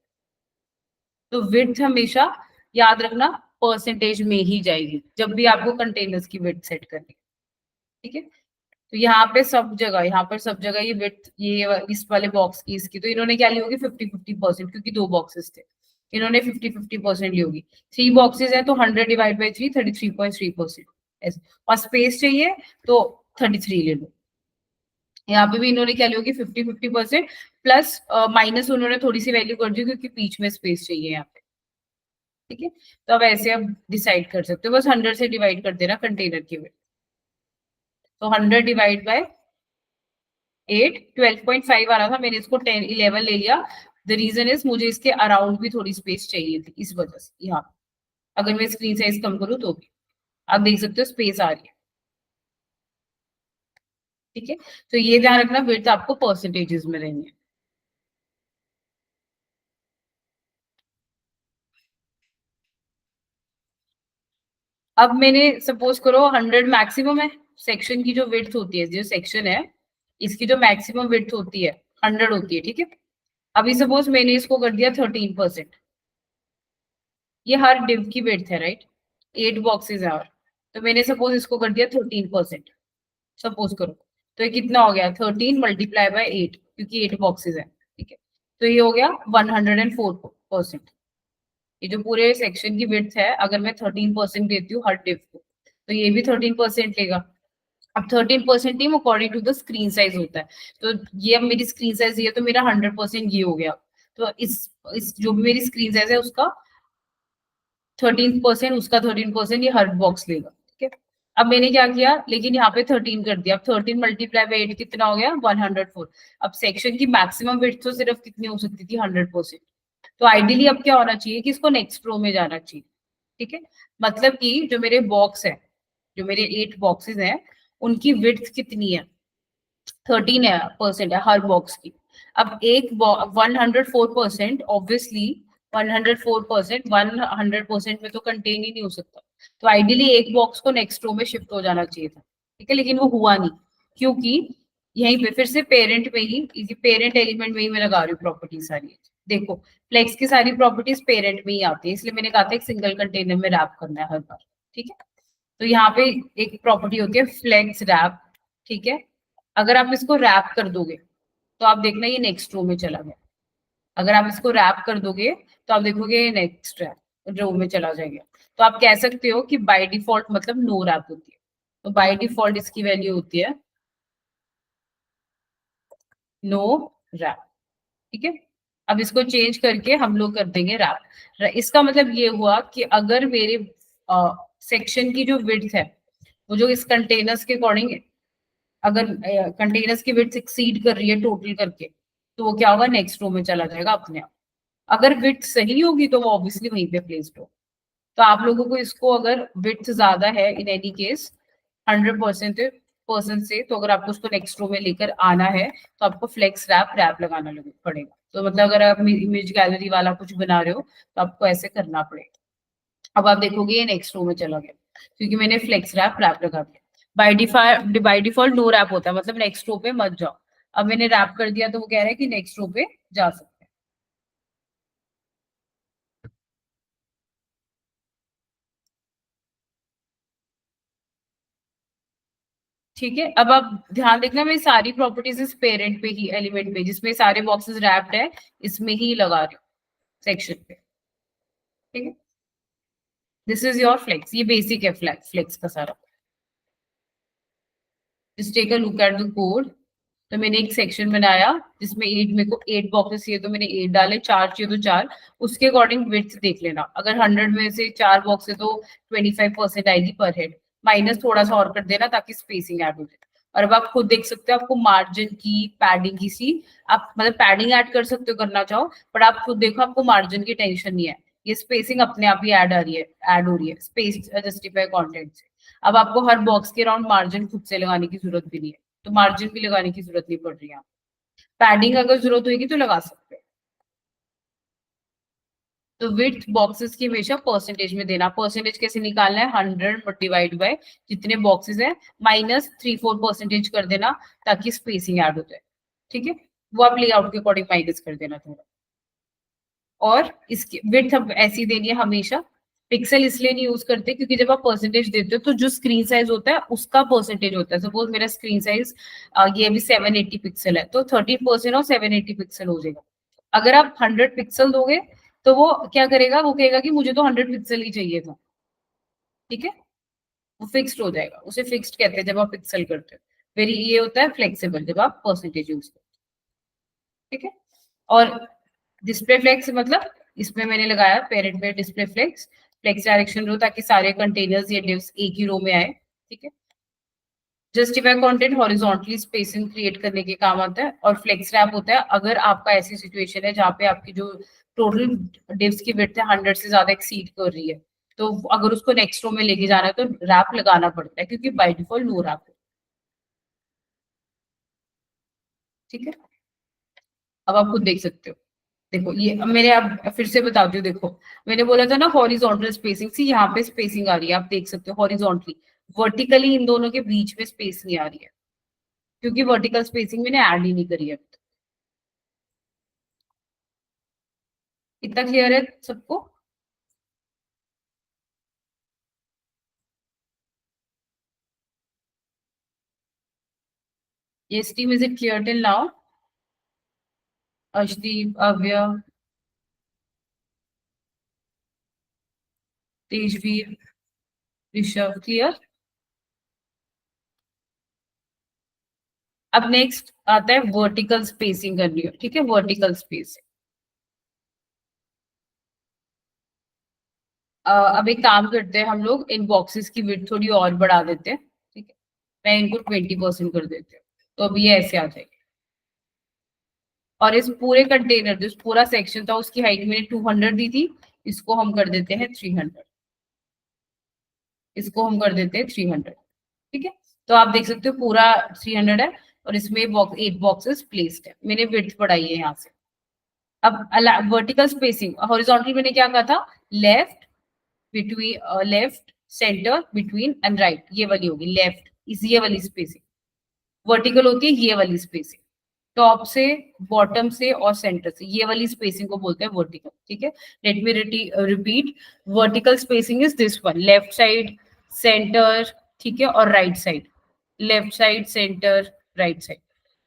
तो विड्थ हमेशा याद रखना परसेंटेज में ही जाएगी जब भी आपको कंटेनर्स की विड्थ सेट करनी है। ठीक है, तो यहाँ पे सब जगह, यहाँ पर सब जगह ये विड्थ, ये इस वाले बॉक्स की, इसकी तो इन्होंने क्या ली होगी 50-50%, क्योंकि 2 बॉक्सेस थे, इन्होंने 50-50% ली होगी। 3 बॉक्सेस है तो 100 डिवाइड बाई 3 33.3% ऐसे, और स्पेस चाहिए तो 33 ले लो। यहाँ पे भी इन्होंने क्या ली होगी 50-50% प्लस माइनस उन्होंने थोड़ी सी वैल्यू कर दी क्योंकि बीच में स्पेस चाहिए यहाँ पे। ठीक है, तो अब ऐसे आप डिसाइड कर सकते हो, बस 100 से डिवाइड कर देना कंटेनर की विड्थ। तो 100 डिवाइड बाय 8, 12.5 आ रहा था, मैंने इसको 10 11 ले लिया। द रीजन इज मुझे इसके अराउंड भी थोड़ी स्पेस चाहिए थी, इस वजह से यहाँ अगर मैं स्क्रीन साइज कम करूँ तो भी आप देख सकते हो स्पेस आ रही है। ठीक है, तो ये ध्यान रखना विड्थ आपको परसेंटेजेस में रहनी है। अब मैंने सपोज करो 100 मैक्सिमम है, सेक्शन की जो विड्थ होती है, जो सेक्शन है इसकी जो मैक्सिमम विड्थ होती है 100 होती है। ठीक है, अभी सपोज मैंने इसको कर दिया 13%, ये हर डिव की विड्थ है राइट, 8 बॉक्सेस है, और तो मैंने सपोज इसको कर दिया 13%, सपोज करो, तो ये कितना हो गया 13 मल्टीप्लाई बाय 8, क्योंकि 8 बॉक्सेस है। ठीक है, तो ये हो गया 104%। ये जो पूरे सेक्शन की विड्थ है, अगर मैं 13% देती हूँ हर डिव को, तो ये भी 13% लेगा। अब 13% team according to the screen size होता है। तो ये अब मेरी स्क्रीन साइज ये तो मेरा 100% ये हो गया। तो इस जो भी मेरी स्क्रीन साइज है उसका 13%, उसका 13%, ये हर बॉक्स लेगा। ठीक है, अब मैंने क्या किया, लेकिन यहाँ पे 13 कर दिया। अब 13 मल्टीप्लाई बाई 8 कितना हो गया, 104। अब सेक्शन की मैक्सिमम विड्थ तो सिर्फ कितनी हो सकती थी, 100%। तो आइडियली अब क्या होना चाहिए कि इसको नेक्स्ट रो में जाना चाहिए। ठीक है, मतलब कि जो मेरे बॉक्स है, जो मेरे 8 बॉक्सेस हैं, उनकी विड्थ कितनी है, 13% है हर बॉक्स की। अब एक 104%, ऑब्वियसली 104%, 100% में तो कंटेन ही नहीं हो सकता। तो आइडियली एक बॉक्स को नेक्स्ट रो में शिफ्ट हो जाना चाहिए था। ठीक है, लेकिन वो हुआ नहीं, क्योंकि यहीं पे फिर से पेरेंट में ही, इसी पेरेंट एलिमेंट में ही मैं लगा रही हूँ प्रॉपर्टी सारी। देखो, फ्लेक्स की सारी प्रॉपर्टीज पेरेंट में ही आती है, इसलिए मैंने कहा था एक सिंगल कंटेनर में रैप करना है हर बार। ठीक है, तो यहाँ पे एक प्रॉपर्टी होती है फ्लेक्स रैप। ठीक है, अगर आप इसको रैप कर दोगे तो आप देखना ये नेक्स्ट रो में चला गया। अगर आप इसको रैप कर दोगे तो आप देखोगे ये नेक्स्ट रो में चला जाएगा। तो आप कह सकते हो कि बाय डिफॉल्ट मतलब नो रैप होती है। तो बाय डिफॉल्ट इसकी वैल्यू होती है नो रैप। ठीक है, अब इसको चेंज करके हम लोग कर देंगे रैप। इसका मतलब ये हुआ कि अगर मेरे सेक्शन की जो विड्थ है, वो जो इस कंटेनर्स के अकॉर्डिंग, अगर कंटेनर्स की विड्थ एक्सीड कर रही है टोटल करके, तो वो क्या होगा, नेक्स्ट रो में चला जाएगा अपने आप। अगर विड्थ सही होगी तो वो ऑब्वियसली वहीं पे प्लेस्ड हो। तो आप लोगों को इसको, अगर विड्थ ज्यादा है इन एनी केस 100% से, तो अगर आपको उसको नेक्स्ट रो में लेकर आना है तो आपको फ्लेक्स रैप रैप लगाना पड़ेगा। तो मतलब अगर आप इमेज गैलरी वाला कुछ बना रहे हो तो आपको ऐसे करना पड़ेगा। अब आप देखोगे ये नेक्स्ट रो में चला गया, क्योंकि मैंने फ्लेक्स रैप रैप लगा दिया। बाय डिफॉल्ट नो रैप होता है, मतलब नेक्स्ट रो पे मत जाओ। अब मैंने रैप कर दिया तो वो कह रहा है कि नेक्स्ट रो पे जा सकते हैं। ठीक है, अब आप ध्यान देखना, मैं सारी प्रॉपर्टीज इस पेरेंट पे ही, एलिमेंट पे जिसमें सारे बॉक्सेस रैप्ड है, इसमें ही लगा रही हूँ सेक्शन पे। ठीक है, दिस इज योर फ्लेक्स, ये बेसिक है फ्लेक्स का सारा। Just take a look at the code. तो मैंने एक सेक्शन बनाया जिसमें 8, मेरे को 8 बॉक्सेस चाहिए तो मैंने 8 डाले, 4 चाहिए तो 4। उसके अकॉर्डिंग विड्थ देख लेना, अगर 100 में से 4 बॉक्स है तो 25% आएगी पर हेड। माइनस थोड़ा सा और कर देना ताकि स्पेसिंग ऐड हो जाए। और अब आप खुद देख सकते हो, आपको मार्जिन की, पैडिंग की सी, आप मतलब पैडिंग ऐड कर सकते हो करना चाहो, बट आप खुद देखो आपको मार्जिन की टेंशन नहीं है। ये स्पेसिंग अपने आप ही ऐड आ रही है, ऐड हो रही है स्पेस जस्टिफाई कंटेंट से। अब आपको हर बॉक्स के अराउंड मार्जिन खुद से लगाने की जरूरत भी नहीं है, तो मार्जिन भी लगाने की जरूरत नहीं पड़ रही है। पैडिंग अगर जरूरत होगी तो लगा सकते हैं। तो विड्थ बॉक्सेस की हमेशा परसेंटेज में देना। परसेंटेज कैसे निकालना है, 100 डिवाइड बाय जितने बॉक्सेस है माइनस 3-4% कर देना, ताकि स्पेसिंग ऐड हो जाए। ठीक है, वो आप लेआउट के अकॉर्डिंग माइनस कर देना थोड़ा। और इसकी विड्थ अब ऐसी देनी है हमेशा। पिक्सल इसलिए नहीं यूज करते क्योंकि जब आप परसेंटेज देते हो तो जो स्क्रीन साइज होता है उसका परसेंटेज होता है। सपोज मेरा स्क्रीन साइज ये अभी 780 पिक्सल है, तो 13% और 780 पिक्सल हो जाएगा। अगर आप 100 पिक्सल दोगे तो वो क्या करेगा, वो कहेगा कि मुझे तो 100 पिक्सल ही चाहिए था। ठीक है, वो फिक्स्ड हो जाएगा, उसे फिक्स्ड कहते हैं जब आप पिक्सल करते हो। फिर ये होता है फ्लेक्सिबल जब आप परसेंटेज यूज करते हो। ठीक है, और डिस्प्ले फ्लेक्स मतलब इसमें मैंने लगाया पेरेंट में डिस्प्ले फ्लेक्स, फ्लेक्स डायरेक्शन रो, ताकि सारे कंटेनर्स या डिव्स एक ही रो में आए। ठीक है, justify content horizontally spacing create करने के काम आता है। और फ्लेक्स रैप होता है अगर आपका ऐसी सिचुएशन है जहाँ पे आपकी जो टोटल डिव्स की विड्थ है 100 से ज्यादा एक्सीड कर रही है, तो अगर उसको नेक्स्ट रो में लेके जाना है तो रैप लगाना पड़ता है, क्योंकि बाय डिफॉल्ट नो रैप है। ठीक है, अब आप खुद देख सकते हो। देखो ये अब मैंने, अब फिर से बताती हूँ। देखो, मैंने बोला था ना हॉरिजॉन्टल स्पेसिंग, सी यहाँ पे स्पेसिंग आ रही है, आप देख सकते हो हॉरिजॉन्टली। वर्टिकली इन दोनों के बीच में स्पेस नहीं आ रही है, क्योंकि वर्टिकल स्पेसिंग मैंने ऐड ही नहीं करी है। इतना क्लियर है सबको? ये team, is it clear till now? Arshdeep, Avya, Tejveer, Rishabh, clear. अब नेक्स्ट आता है वर्टिकल स्पेसिंग करनी है, ठीक है, वर्टिकल स्पेसिंग। अब एक काम करते हैं, हम लोग इन बॉक्सेस की विड्थ थोड़ी और बढ़ा देते हैं, ठीक है, मैं इनको 20% कर देती हूँ, तो अब ये ऐसे आ जाएगी। और इस पूरे कंटेनर, जो पूरा सेक्शन था उसकी हाइट मैंने 200 दी थी, इसको हम कर देते हैं 300, इसको हम कर देते हैं 300, ठीक है। तो आप देख सकते हो पूरा 300 है, और इसमें बॉक्स 8 बॉक्सेस प्लेस्ड है, मैंने विड्थ बढ़ाई है यहाँ से। अब वर्टिकल स्पेसिंग, हॉरिजॉन्टल मैंने क्या कहा था, left between, left centre between and right, ये वाली होगी लेफ्ट, इस ये वाली स्पेसिंग। वर्टिकल होती है ये वाली स्पेसिंग, टॉप से, बॉटम से और सेंटर से, ये वाली स्पेसिंग को बोलते हैं वर्टिकल, ठीक है। Let me repeat, vertical spacing is this one, left side, centre, ठीक है, और right side, left side, centre, right side.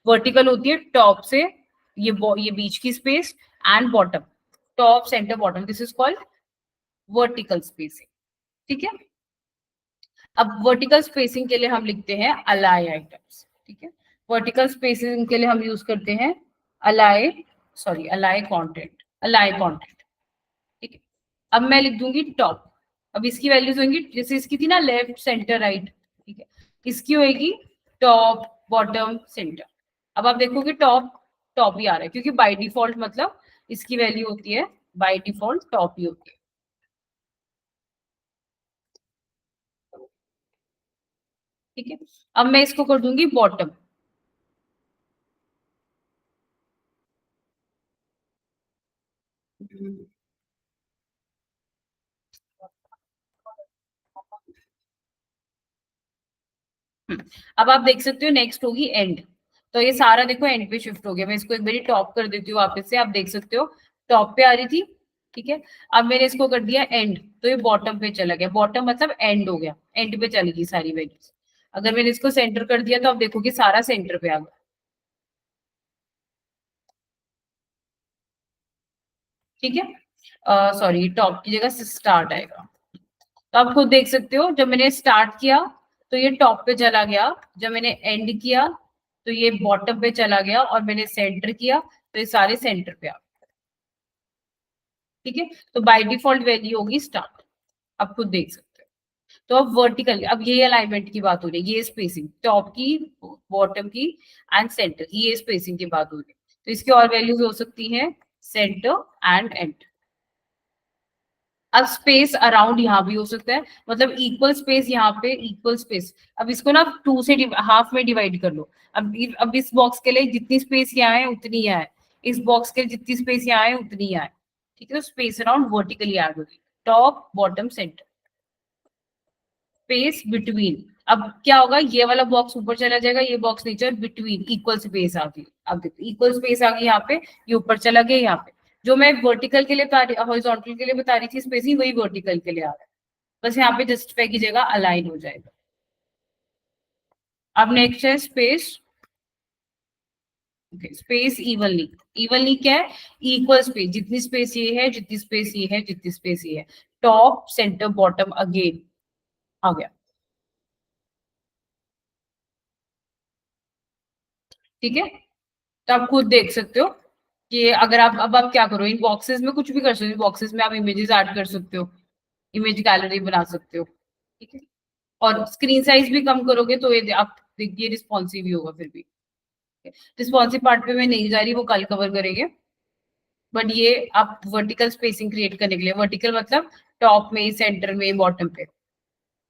Vertical होती है टॉप से, ये बीच की space, and bottom, top centre bottom, this is called vertical spacing, ठीक है। अब वर्टिकल स्पेसिंग के लिए हम लिखते हैं अलाई आइटम्स, ठीक है। वर्टिकल स्पेसिंग के लिए हम यूज करते हैं alloy, sorry alloy content, alloy content, ठीक है। अब मैं लिख दूंगी टॉप, अब इसकी वैल्यूज होंगी, जैसे इसकी थी ना लेफ्ट सेंटर राइट, ठीक है, इसकी होगी टॉप बॉटम सेंटर। अब आप देखोगे टॉप, टॉप ही आ रहा है, क्योंकि बाय डिफॉल्ट मतलब इसकी वैल्यू होती है, बाय डिफॉल्ट टॉप ही होती है, ठीक है। अब मैं इसको कर दूंगी बॉटम। अब आप देख सकते हो नेक्स्ट होगी एंड, तो ये सारा देखो एंड पे शिफ्ट हो गया। मैं इसको एक बारी टॉप कर देती हूँ वापस से, आप देख सकते हो टॉप पे आ रही थी, ठीक है। अब मैंने इसको कर दिया एंड, तो ये बॉटम पे चला गया, बॉटम मतलब एंड हो गया, एंड पे चली गई सारी वैल्यूज। अगर मैंने इसको सेंटर कर दिया तो आप देखोगे सारा सेंटर पे आ गया, ठीक है। सॉरी, टॉप की जगह स्टार्ट आएगा, तो आप खुद देख सकते हो जब मैंने स्टार्ट किया तो ये टॉप पे चला गया, जब मैंने एंड किया तो ये बॉटम पे चला गया, और मैंने सेंटर किया तो ये सारे सेंटर पे आ, ठीक है। तो बाय डिफॉल्ट वैल्यू होगी स्टार्ट, आप खुद देख सकते हो। तो अब वर्टिकल, अब ये अलाइनमेंट की बात हो रही है, ये स्पेसिंग टॉप की, बॉटम की एंड सेंटर की, ये स्पेसिंग की बात हो रही है। तो इसकी और वैल्यूज हो सकती है सेंटर एंड एंड। अब स्पेस अराउंड यहाँ भी हो सकता है, मतलब इक्वल स्पेस यहाँ पे, इक्वल स्पेस। अब इसको ना टू से हाफ में डिवाइड कर लो। अब इस बॉक्स के लिए जितनी स्पेस यहाँ है उतनी यहाँ है, इस बॉक्स के लिए जितनी स्पेस यहाँ है उतनी यहाँ है, ठीक है। तो स्पेस अराउंड वर्टिकली ऐड होगी, top bottom centre, space between. अब क्या होगा, ये वाला बॉक्स ऊपर चला जाएगा, ये बॉक्स नीचे, और बिटवीन इक्वल स्पेस आ गई। अब देखो इक्वल स्पेस आ गई यहाँ पे, ये ऊपर चला गया यहाँ पे। जो मैं वर्टिकल के लिए बता रही, हॉरिजॉन्टल के लिए बता रही थी स्पेसिंग, वही वर्टिकल के लिए आ रहा है, बस यहाँ पे जस्टिफाई की जगह अलाइन हो जाएगा। अब नेक्स्ट है स्पेस, स्पेस इवनली। इवनली क्या है, इक्वल स्पेस, जितनी स्पेस ये है, जितनी स्पेस ये है, जितनी स्पेस ये है, टॉप सेंटर बॉटम अगेन आ गया, ठीक है। तो आप खुद देख सकते हो कि अगर आप, अब आप क्या करो, इन बॉक्सेस में कुछ भी कर सकते हो, बॉक्सेस में आप इमेजेस ऐड कर सकते हो, इमेज गैलरी बना सकते हो, ठीक है। और स्क्रीन साइज भी कम करोगे तो ये आप देखिए रिस्पॉन्सिव ही होगा फिर भी। रिस्पॉन्सिव पार्ट पे मैं नहीं जा रही, वो कल कवर करेंगे। बट ये आप वर्टिकल स्पेसिंग क्रिएट करने के लिए, वर्टिकल मतलब टॉप में, सेंटर में, बॉटम पे,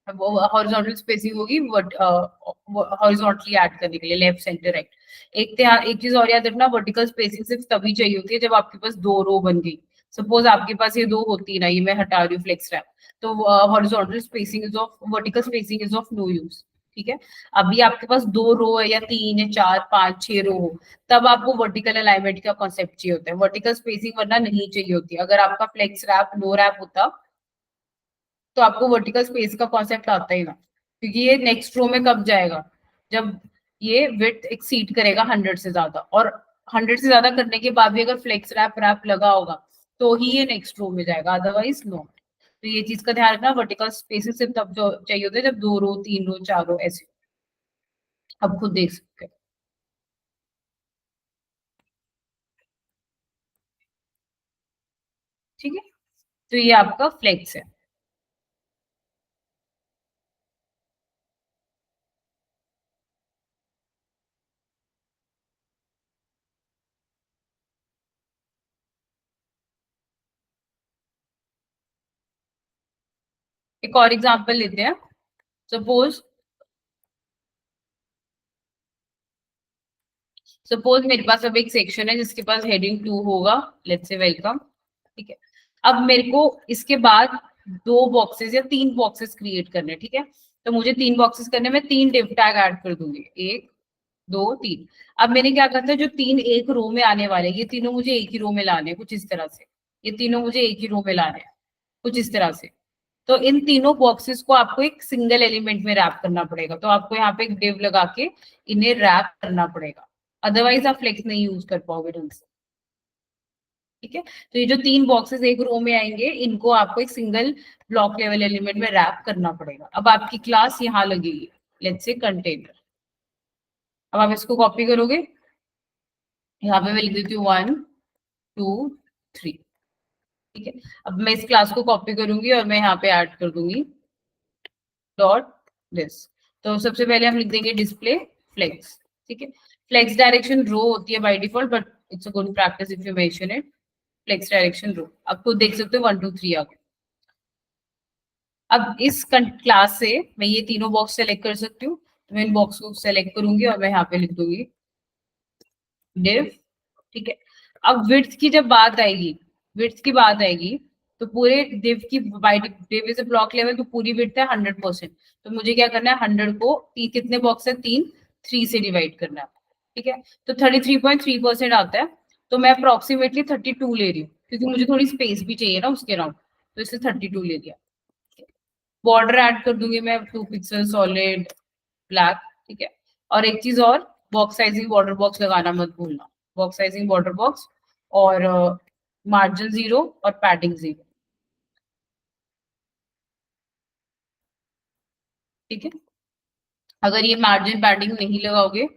हॉरिजॉन्टल स्पेसिंग होगी हॉरिजॉन्टली ऐड करने के लिए, लेफ्ट सेंटर राइट। एक चीज और याद रखना, वर्टिकल स्पेसिंग सिर्फ तभी चाहिए होती है जब आपके पास दो रो बन गई। सपोज आपके पास ये दो होती ना, ये मैं हटा रही हूँ फ्लेक्स रैप, तो horizontal spacing is off, vertical spacing is off no use, ठीक है। अभी आपके पास दो रो है, या तीन या चार पांच छह रो हो, तब आपको वर्टिकल अलाइनमेंट का कॉन्सेप्ट चाहिए होता है, वर्टिकल स्पेसिंग वरना नहीं चाहिए होती। अगर आपका फ्लेक्स रैप नो रैप होता तो आपको वर्टिकल स्पेस का कॉन्सेप्ट आता ही ना, क्योंकि ये नेक्स्ट रो में कब जाएगा, जब ये विड्थ एक्सीड करेगा 100 से ज्यादा, और 100 से ज्यादा करने के बाद भी अगर फ्लेक्स रैप रैप लगा होगा तो ही ये नेक्स्ट रो में जाएगा, अदरवाइज नो। तो ये चीज का ध्यान रखना, वर्टिकल स्पेसेस सिर्फ तब जो चाहिए होते हैं जब 2 रो 3 रो 4 रो ऐसे। अब खुद देख सकते हैं। ठीक है, तो ये आपका फ्लेक्स है। एक और एग्जांपल लेते हैं। सपोज सपोज मेरे पास अब एक सेक्शन है जिसके पास हेडिंग 2 होगा, लेट्स से वेलकम। ठीक है, अब मेरे को इसके बाद 2 बॉक्सेस या 3 बॉक्सेस क्रिएट करने, ठीक है। तो मुझे 3 बॉक्सेस करने में 3 div टैग ऐड कर दूंगी, 1 2 3। अब मैंने क्या करता है, जो 3 एक रो में आने वाले ये तीनों मुझे एक ही रो में लाने हैं, कुछ इस तरह से। ये तीनों मुझे एक ही रो में लाने हैं, कुछ इस तरह से। तो इन तीनों बॉक्सेस को आपको एक सिंगल एलिमेंट में रैप करना पड़ेगा, तो आपको यहाँ पे एक डिव लगा के इन्हें रैप करना पड़ेगा, अदरवाइज आप फ्लेक्स नहीं यूज कर पाओगे ढंग से। ठीक है, तो ये जो 3 बॉक्सेस एक रो में आएंगे इनको आपको एक सिंगल ब्लॉक लेवल एलिमेंट में रैप करना पड़ेगा। अब आपकी क्लास यहाँ लगेगी, लेट्स से कंटेनर। अब आप इसको कॉपी करोगे, यहाँ पे मैं लिख देती हूँ 1 2 3। ठीक है, अब मैं इस क्लास को कॉपी करूंगी और मैं यहाँ पे ऐड कर दूंगी डॉट दिस। तो सबसे पहले हम लिख देंगे डिस्प्ले फ्लेक्स। ठीक है, फ्लेक्स डायरेक्शन रो होती है by default, but it's a good practice if you mention it. Flex direction row आप खुद देख सकते हो, 1 2 3 आ गए। अब इस क्लास से मैं ये तीनों बॉक्स सेलेक्ट कर सकती हूँ, तो मैं इन बॉक्स को सेलेक्ट करूंगी और मैं यहाँ पे लिख दूंगी डिव। ठीक है, अब विड्थ की जब बात आएगी, विड्थ की बात आएगी, तो पूरे div की by div is a block level, तो पूरी विड्थ है 100%। तो मुझे क्या करना है, 100 को कितने बॉक्स है, 3 से डिवाइड करना है। ठीक है, तो 33.3% आता है। तो मैं अप्रोक्सीमेटली 32 ले रही हूँ, क्योंकि मुझे थोड़ी स्पेस भी चाहिए ना उसके अराउंड, तो इससे 32 ले लिया। बॉर्डर ऐड कर दूंगी मैं 2 पिक्सल सॉलिड ब्लैक। ठीक है, और एक चीज और, बॉक्स साइजिंग बॉर्डर बॉक्स लगाना मत भूलना। बॉक्स साइजिंग बॉर्डर बॉक्स और मार्जिन 0 और पैडिंग 0। ठीक है, अगर ये मार्जिन पैडिंग नहीं लगाओगे,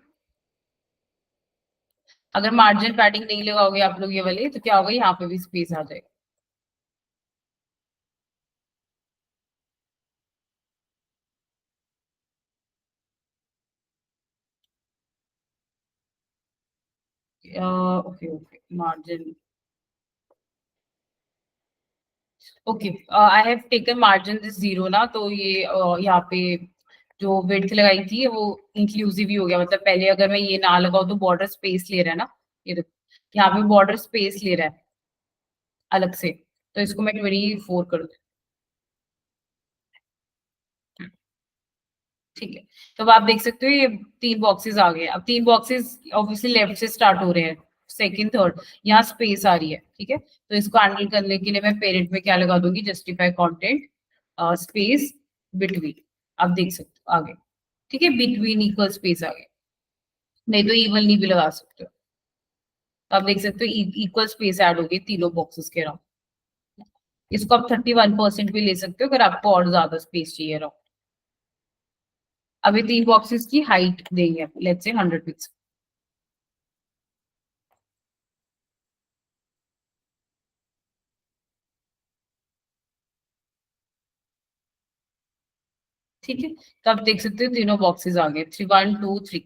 अगर मार्जिन पैडिंग नहीं लगाओगे आप लोग ये वाले, तो क्या होगा, यहाँ पे भी स्पेस आ जाएगा। Okay okay, margin okay, I have taken margin this 0 ना, तो ये यहाँ पे जो विड्थ लगाई थी वो इंक्लूसिव ही हो गया। मतलब पहले अगर मैं ये ना लगाऊं तो बॉर्डर स्पेस ले रहा है ना, ये देखो यहाँ पे बॉर्डर स्पेस ले रहा है अलग से। तो इसको मैं 24 कर दूं। ठीक है, तो अब आप देख सकते हो ये 3 बॉक्सेस आ गए। अब 3 बॉक्सेस ऑब्वियसली लेफ्ट से स्टार्ट हो रहे हैं, सेकंड थर्ड, यहाँ स्पेस आ रही है। ठीक है, तो इसको हैंडल करने के लिए मैं पेरेंट में क्या लगा दूंगी, जस्टिफाई कंटेंट स्पेस बिटवीन। आप देख सकते हो आगे। ठीक है, बिटवीन इक्वल स्पेस आ गए, नहीं तो इवल नहीं भी लगा सकते हो। तो आप देख सकते हो इक्वल स्पेस ऐड हो गई तीनों बॉक्सेस के अराउंड। इसको आप 31% भी ले सकते हो अगर आपको और ज्यादा स्पेस चाहिए रहो। अभी 3 बॉक्सेस की हाइट देंगे, लेट्स से 100 पिक्सल। ठीक है, तो आप देख सकते हो तीनों बॉक्सेस आ गए, 1 2 3।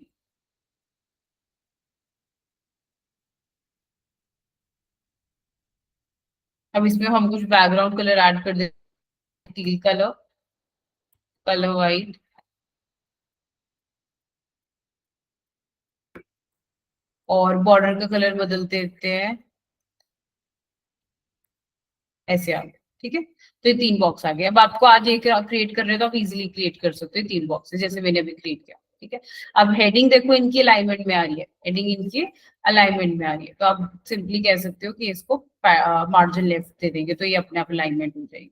अब इसमें हम कुछ बैकग्राउंड कलर ऐड कर देते हैं, टील कलर, कलर वाइट, और बॉर्डर का कलर बदल देते हैं ऐसे आ गए। ठीक है, तो ये 3 बॉक्स आ गए। अब आपको आज एक क्रिएट कर रहे हो तो आप इजिली क्रिएट कर सकते हो 3 बॉक्सेस, जैसे मैंने अभी क्रिएट किया। ठीक है, अब हेडिंग देखो इनकी अलाइनमेंट में आ रही है, हेडिंग इनकी अलाइनमेंट में आ रही है, तो आप सिंपली कह सकते हो कि इसको मार्जिन लेफ्ट दे देंगे तो ये अपने आप अलाइनमेंट हो जाएगी।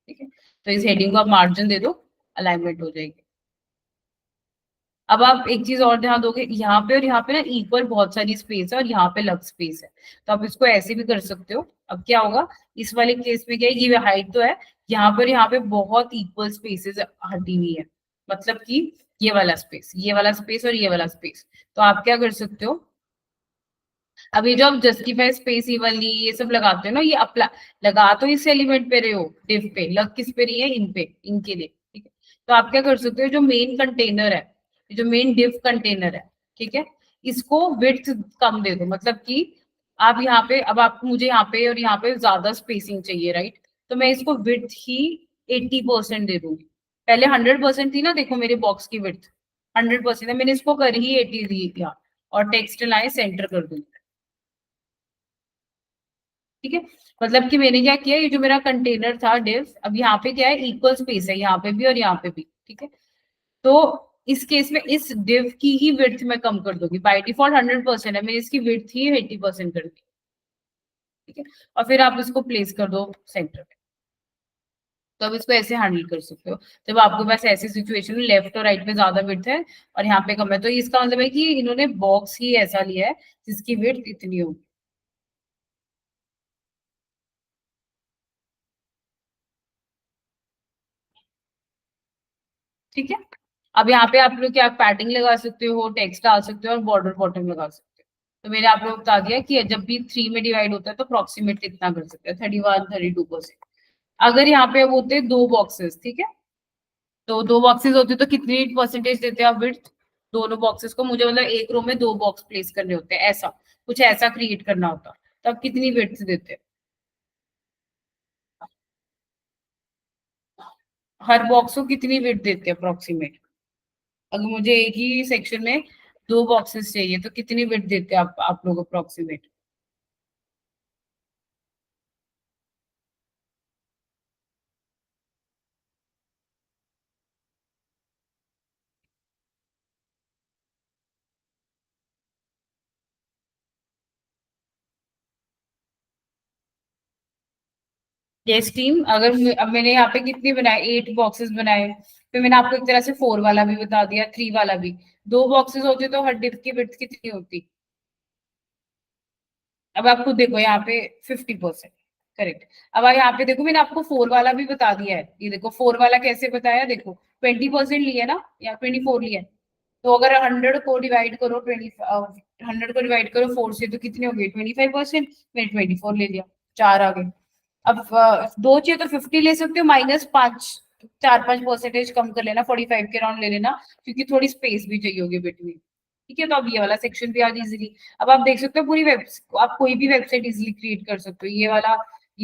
ठीक है, तो इस हेडिंग को आप मार्जिन दे दो, अलाइनमेंट हो जाएगी। अब आप एक चीज और ध्यान दोगे, यहाँ पे और यहाँ पे ना इक्वल बहुत सारी स्पेस है और यहाँ पे अलग स्पेस है, तो आप इसको ऐसे भी कर सकते हो। अब क्या होगा इस वाले केस में, क्या है ये हाइट तो है, यहाँ पर यहाँ पे बहुत इक्वल स्पेसेस हटी हुई है, मतलब कि ये वाला स्पेस, ये वाला स्पेस और ये वाला स्पेस। तो आप क्या कर सकते हो, अभी जो आप जस्टिफाई स्पेस इवनली ये सब लगाते हो ना, ये अप्लाई लगा तो इस एलिमेंट पे रहे हो डिव पे, लग किस पे रही है, इन पे, इनके लिए, ठीक है। तो आप क्या कर सकते हो, जो मेन कंटेनर है, जो मेन डिव कंटेनर है, ठीक है, इसको विड्थ कम दे दो, मतलब कि आप यहाँ पे, अब आपको मुझे यहाँ पे और यहाँ पे ज्यादा स्पेसिंग चाहिए, राइट, तो मैं इसको विड्थ ही 80% दे दूंगी। पहले 100% थी ना, देखो मेरे बॉक्स की विड्थ 100% है, मैंने इसको कर ही 80 दी दिया, और टेक्स्ट लाइन सेंटर कर दूंगी, ठीक है। मतलब कि मैंने क्या किया, ये जो मेरा कंटेनर था डिव, अब यहाँ पे क्या है इक्वल स्पेस है, यहाँ पे भी और यहाँ पे भी, ठीक है। तो इस केस में इस डिव की ही विड्थ मैं कम कर दूंगी, बाय डिफॉल्ट 100% है, मैंने इसकी विड्थ ही 80% कर दी, ठीक है। और फिर आप इसको प्लेस कर दो सेंटर पे। तो अब इसको ऐसे हैंडल कर सकते हो, जब आपके पास ऐसी सिचुएशन में लेफ्ट और राइट में ज्यादा विड्थ है और यहाँ पे कम है, तो इसका मतलब है कि इन्होंने बॉक्स ही ऐसा लिया है जिसकी विड्थ इतनी होगी, ठीक है। अब यहाँ पे आप लोग क्या पैडिंग लगा सकते हो, टेक्स्ट डाल सकते हो और बॉर्डर बॉटम लगा सकते हो। तो मैंने आप लोग को बता दिया कि जब भी 3 में डिवाइड होता है तो अप्रोक्सीमेट इतना कर सकते हैं, 31-32%। अगर यहाँ पे अब होते हैं 2 बॉक्सेस, ठीक है, तो 2 बॉक्सेस होते तो कितनी परसेंटेज देते हैं आप विड्थ, दोनों बॉक्सेस को मुझे मतलब एक रो में 2 बॉक्स प्लेस करने होते हैं, ऐसा कुछ ऐसा क्रिएट करना होता, तब कितनी विड्थ देते हैं, हर बॉक्स को कितनी विड्थ देते हैं अप्रोक्सीमेट। अगर मुझे एक ही सेक्शन में 2 बॉक्सेस चाहिए तो कितनी विड्थ देते हैं आप लोग अप्रोक्सीमेट। यस टीम, अगर अब मैंने यहाँ पे कितनी बनाए, 8 बॉक्सेस बनाए, फिर मैंने आपको एक तरह से 4 वाला भी बता दिया, 3 वाला भी। 2 बॉक्सेस होते तो हर डिप की विड्थ कितनी होती, अब आप खुद देखो यहाँ पे 50%, करेक्ट। अब यहाँ पे देखो मैंने आपको 4 वाला भी बता दिया है, ये देखो 4 वाला कैसे बताया, देखो 20% लिया ना या 24 लिया, तो अगर 100 को डिवाइड करो 4 से तो कितने हो गए 25%, मैंने 24 ले लिया, 4 आ गए। अब दो चाहिए तो 50 ले सकते हो, -5, 4-5% कम कर लेना, 45 के राउंड ले लेना, क्योंकि थोड़ी स्पेस भी चाहिए होगी बिटवीन, ठीक है। तो अब ये वाला सेक्शन भी आज इजीली, अब आप देख सकते हो पूरी वेब, आप कोई भी वेबसाइट इजीली क्रिएट कर सकते हो, ये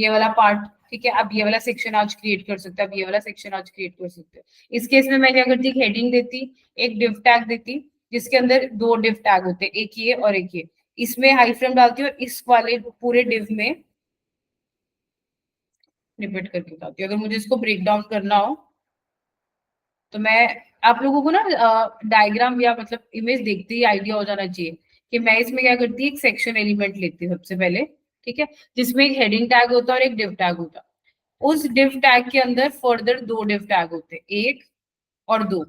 वाला पार्ट, ठीक है। अब ये वाला सेक्शन आज क्रिएट कर सकते हो, अब ये वाला सेक्शन आज क्रिएट कर सकते हो। इस केस में मैं क्या करती, एक हेडिंग देती, एक डिव टैग देती, जिसके अंदर 2 डिव टैग होते, एक ये और एक ये, इसमें हाई फ्रेम डालती हूँ और इस वाले पूरे डिव में रिपीट करके बताती हूँ। अगर मुझे इसको ब्रेक डाउन करना हो तो मैं आप लोगों को ना डायग्राम या मतलब इमेज देखते ही आइडिया हो जाना चाहिए कि मैं इसमें क्या करती हूँ, एक सेक्शन एलिमेंट लेती हूँ सबसे पहले, ठीक है, जिसमें एक हेडिंग टैग होता है और एक डिव टैग होता है। उस डिव टैग के अंदर फर्दर 2 डिव टैग होते हैं, एक और दो,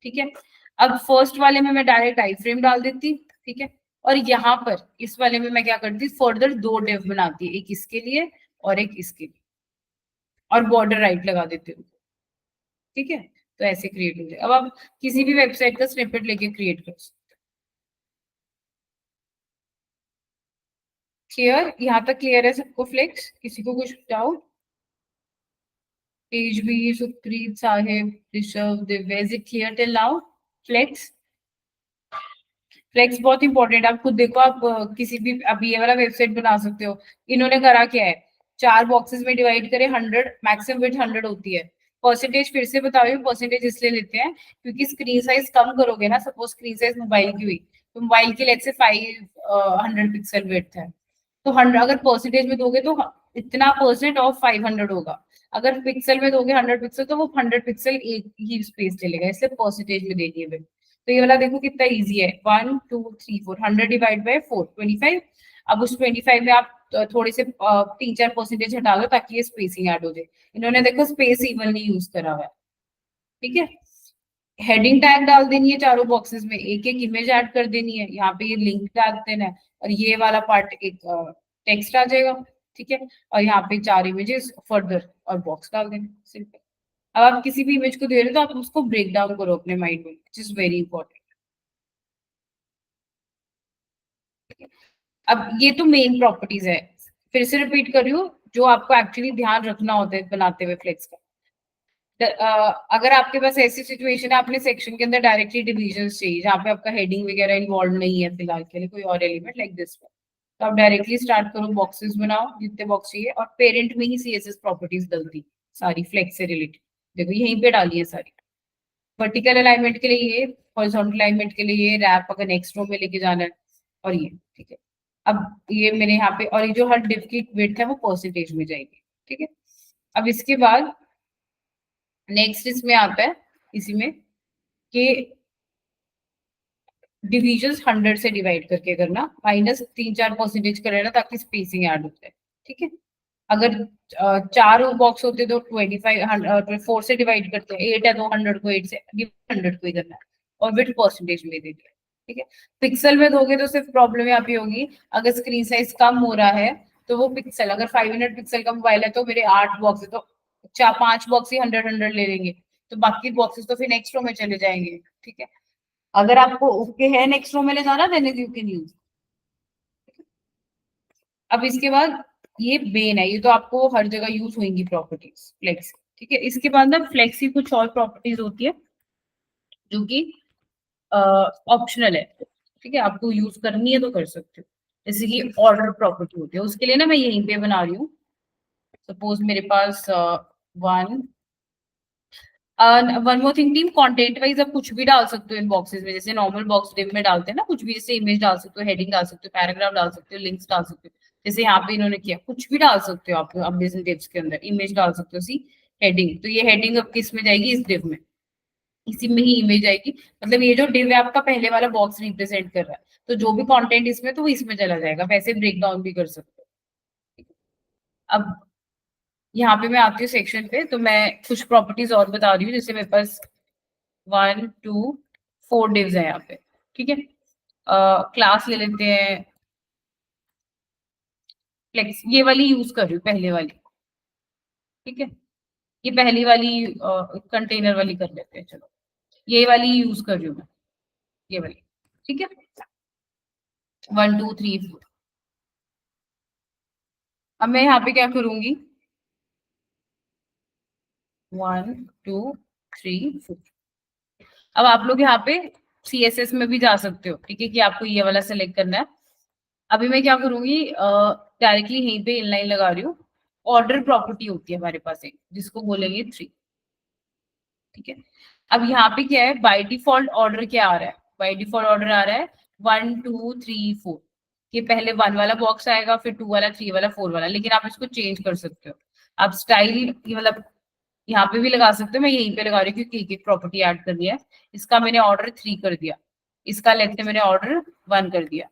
ठीक है। अब फर्स्ट वाले में मैं डायरेक्ट आई फ्रेम डाल देती, ठीक है, और यहाँ पर इस वाले में मैं क्या करती, फर्दर 2 डिव बनाती, एक इसके लिए और एक इसके लिए, और बॉर्डर राइट लगा देती हूँ, ठीक है। तो ऐसे क्रिएट हो जाए। अब आप किसी भी वेबसाइट का स्निपेट लेके क्रिएट कर सकते। क्लियर, यहाँ तक क्लियर है सबको, फ्लेक्स, किसी को कुछ doubt. Tejvi, Supreet, Sahib, Rishabh, Divya, is it clear till now, flex. Flex बहुत इंपॉर्टेंट, आप खुद देखो, आप किसी भी अभी ये वाला वेबसाइट बना सकते हो। इन्होंने करा क्या है, 4 बॉक्सेस में डिवाइड करे, 100 मैक्सिमम विड्थ 100 होती है। परसेंटेज फिर से बता रही हूँ, परसेंटेज इसलिए लेते हैं क्योंकि स्क्रीन साइज कम करोगे ना, सपोज स्क्रीन साइज मोबाइल की हुई, तो मोबाइल की लेट से 500 पिक्सल विड्थ है, तो 100 अगर परसेंटेज में दोगे तो इतना परसेंट ऑफ 500 होगा। अगर पिक्सल में दोगे 100 पिक्सल तो वो 100 पिक्सल एक ही स्पेस चलेगा, इसलिए परसेंटेज में देनी है। तो ये वाला देखो कितना इजी है, 1 2 3 4, 100/4 25। अब उस 25 में आप थोड़े से 3-4% हटा दो ताकि ये स्पेसिंग ऐड हो जाए। इन्होंने देखो स्पेस इवनली यूज करा हुआ है, ठीक है। हेडिंग टैग डाल देनी है चारों बॉक्सेस में, एक एक इमेज ऐड कर देनी है, यहाँ पे ये लिंक डाल देना है, और ये वाला पार्ट एक टेक्स्ट आ जाएगा। ठीक है, और यहाँ पे चार इमेजेस फर्दर और बॉक्स डाल देना, सिंपल। अब आप किसी भी इमेज को दे रहे हो तो आप उसको ब्रेक डाउन करो अपने माइंड में, विच इज वेरी इंपॉर्टेंट। अब ये तो मेन प्रॉपर्टीज है, फिर से रिपीट कर रही हूँ, जो आपको एक्चुअली ध्यान रखना होता है बनाते हुए फ्लेक्स का। अगर आपके पास ऐसी सिचुएशन है, आपने सेक्शन के अंदर डायरेक्टली डिविजन चाहिए जहाँ पे आपका हेडिंग वगैरह इन्वॉल्व नहीं है फिलहाल के लिए, कोई और एलिमेंट लाइक दिस, तो आप डायरेक्टली स्टार्ट करो, बॉक्सेस बनाओ जितने बॉक्स चाहिए, और पेरेंट में ही सीएसएस प्रॉपर्टीज डलती सारी फ्लेक्स से रिलेटेड, देखो यहीं पे डाली है सारी। वर्टिकल अलाइनमेंट के लिए ये, हॉरिजॉन्टल अलाइनमेंट के लिए ये, रैप अगर नेक्स्ट रो में लेके जाना है, और ये ठीक है। अब ये मेरे यहाँ पे, और ये जो हर डिव की विड्थ है वो परसेंटेज में जाएगी। ठीक है, अब इसके बाद नेक्स्ट इसमें आता है इसी में कि डिविजन 100 से डिवाइड करके करना, माइनस 3-4% कर लेना ताकि स्पेसिंग ऐड हो जाए। ठीक है, अगर चार बॉक्स होते तो 25 4 से डिवाइड करते हैं, 8 है तो 100 को 8 से, 100 को ही करना है, और विथ परसेंटेज में दे दिया। ठीक है, पिक्सल में दोगे तो सिर्फ प्रॉब्लम यहाँ पे होगी, अगर स्क्रीन साइज कम हो रहा है तो वो पिक्सल, अगर 500 पिक्सल का मोबाइल है तो मेरे 8 बॉक्स है, तो चार 5 बॉक्स ही 100 ले लेंगे, तो बाकी बॉक्सेस तो फिर नेक्स्ट रो में चले जाएंगे। ठीक है, अगर आपको ओके है नेक्स्ट रो में ले जाना, देन यू कैन यूज। अब इसके बाद ये बेन है, ये तो आपको हर जगह यूज होंगी प्रॉपर्टीज फ्लेक्स। ठीक है, इसके बाद ना फ्लेक्स की कुछ और प्रॉपर्टीज होती है जो कि ऑप्शनल है। ठीक है, आपको यूज करनी है तो कर सकते हो, जैसे कि ऑर्डर प्रॉपर्टी होती है, उसके लिए ना मैं यहीं पे बना रही हूँ। सपोज मेरे पास one one more thing team, content wise आप कुछ भी डाल सकते हो इन बॉक्सेस में, जैसे नॉर्मल बॉक्स डिव में डालते हैं ना कुछ भी, जैसे इमेज डाल सकते हो, हेडिंग डाल सकते हो, पैराग्राफ डाल सकते हो, लिंक्स डाल सकते हो, जैसे यहाँ पे इन्होंने किया, कुछ भी डाल सकते हो आप बिजनेस डिव्स के अंदर, इमेज डाल सकते हो, सी हेडिंग, तो ये हेडिंग अब किस में जाएगी, इस डिव में, इसी में ही इमेज आएगी। मतलब ये जो डिव है आपका पहले वाला बॉक्स रिप्रेजेंट कर रहा है, तो जो भी कंटेंट इसमें तो वो इसमें चला जाएगा, वैसे ब्रेक डाउन भी कर सकते हो। अब यहाँ पे मैं आती हूँ सेक्शन पे, तो मैं कुछ प्रॉपर्टीज और बता रही हूँ, जैसे मेरे पास 1 2 4 डिव्स है यहाँ पे। ठीक है, क्लास ले लेते हैं, फ्लेक्स ये वाली यूज कर रही हूँ, पहले वाली। ठीक है, ये पहली वाली कंटेनर वाली कर लेते हैं, चलो ये वाली यूज कर रही हूँ मैं, ये वाली। ठीक है, 1 2 3 4। अब मैं यहाँ पे क्या करूंगी, 1 2 3 4। अब आप लोग यहाँ पे सीएसएस में भी जा सकते हो, ठीक है, कि आपको ये वाला सेलेक्ट करना है। अभी मैं क्या करूंगी, डायरेक्टली यहीं पे इनलाइन लगा रही हूँ। ऑर्डर प्रॉपर्टी होती है हमारे पास एक, जिसको बोलेंगे 3। ठीक है, अब यहाँ पे क्या है, बाय डिफॉल्ट ऑर्डर क्या आ रहा है, बाय डिफॉल्ट ऑर्डर आ रहा है 1 2 3 4, कि पहले 1 वाला बॉक्स आएगा, फिर 2 वाला, 3 वाला, 4 वाला, लेकिन आप इसको चेंज कर सकते हो। आप स्टाइल मतलब यहाँ पे भी लगा सकते हो, मैं यहीं पे लगा रही हूँ क्योंकि एक एक प्रॉपर्टी ऐड करनी है। इसका मैंने ऑर्डर 3 कर दिया, इसका लेट से मैंने ऑर्डर 1 कर दिया,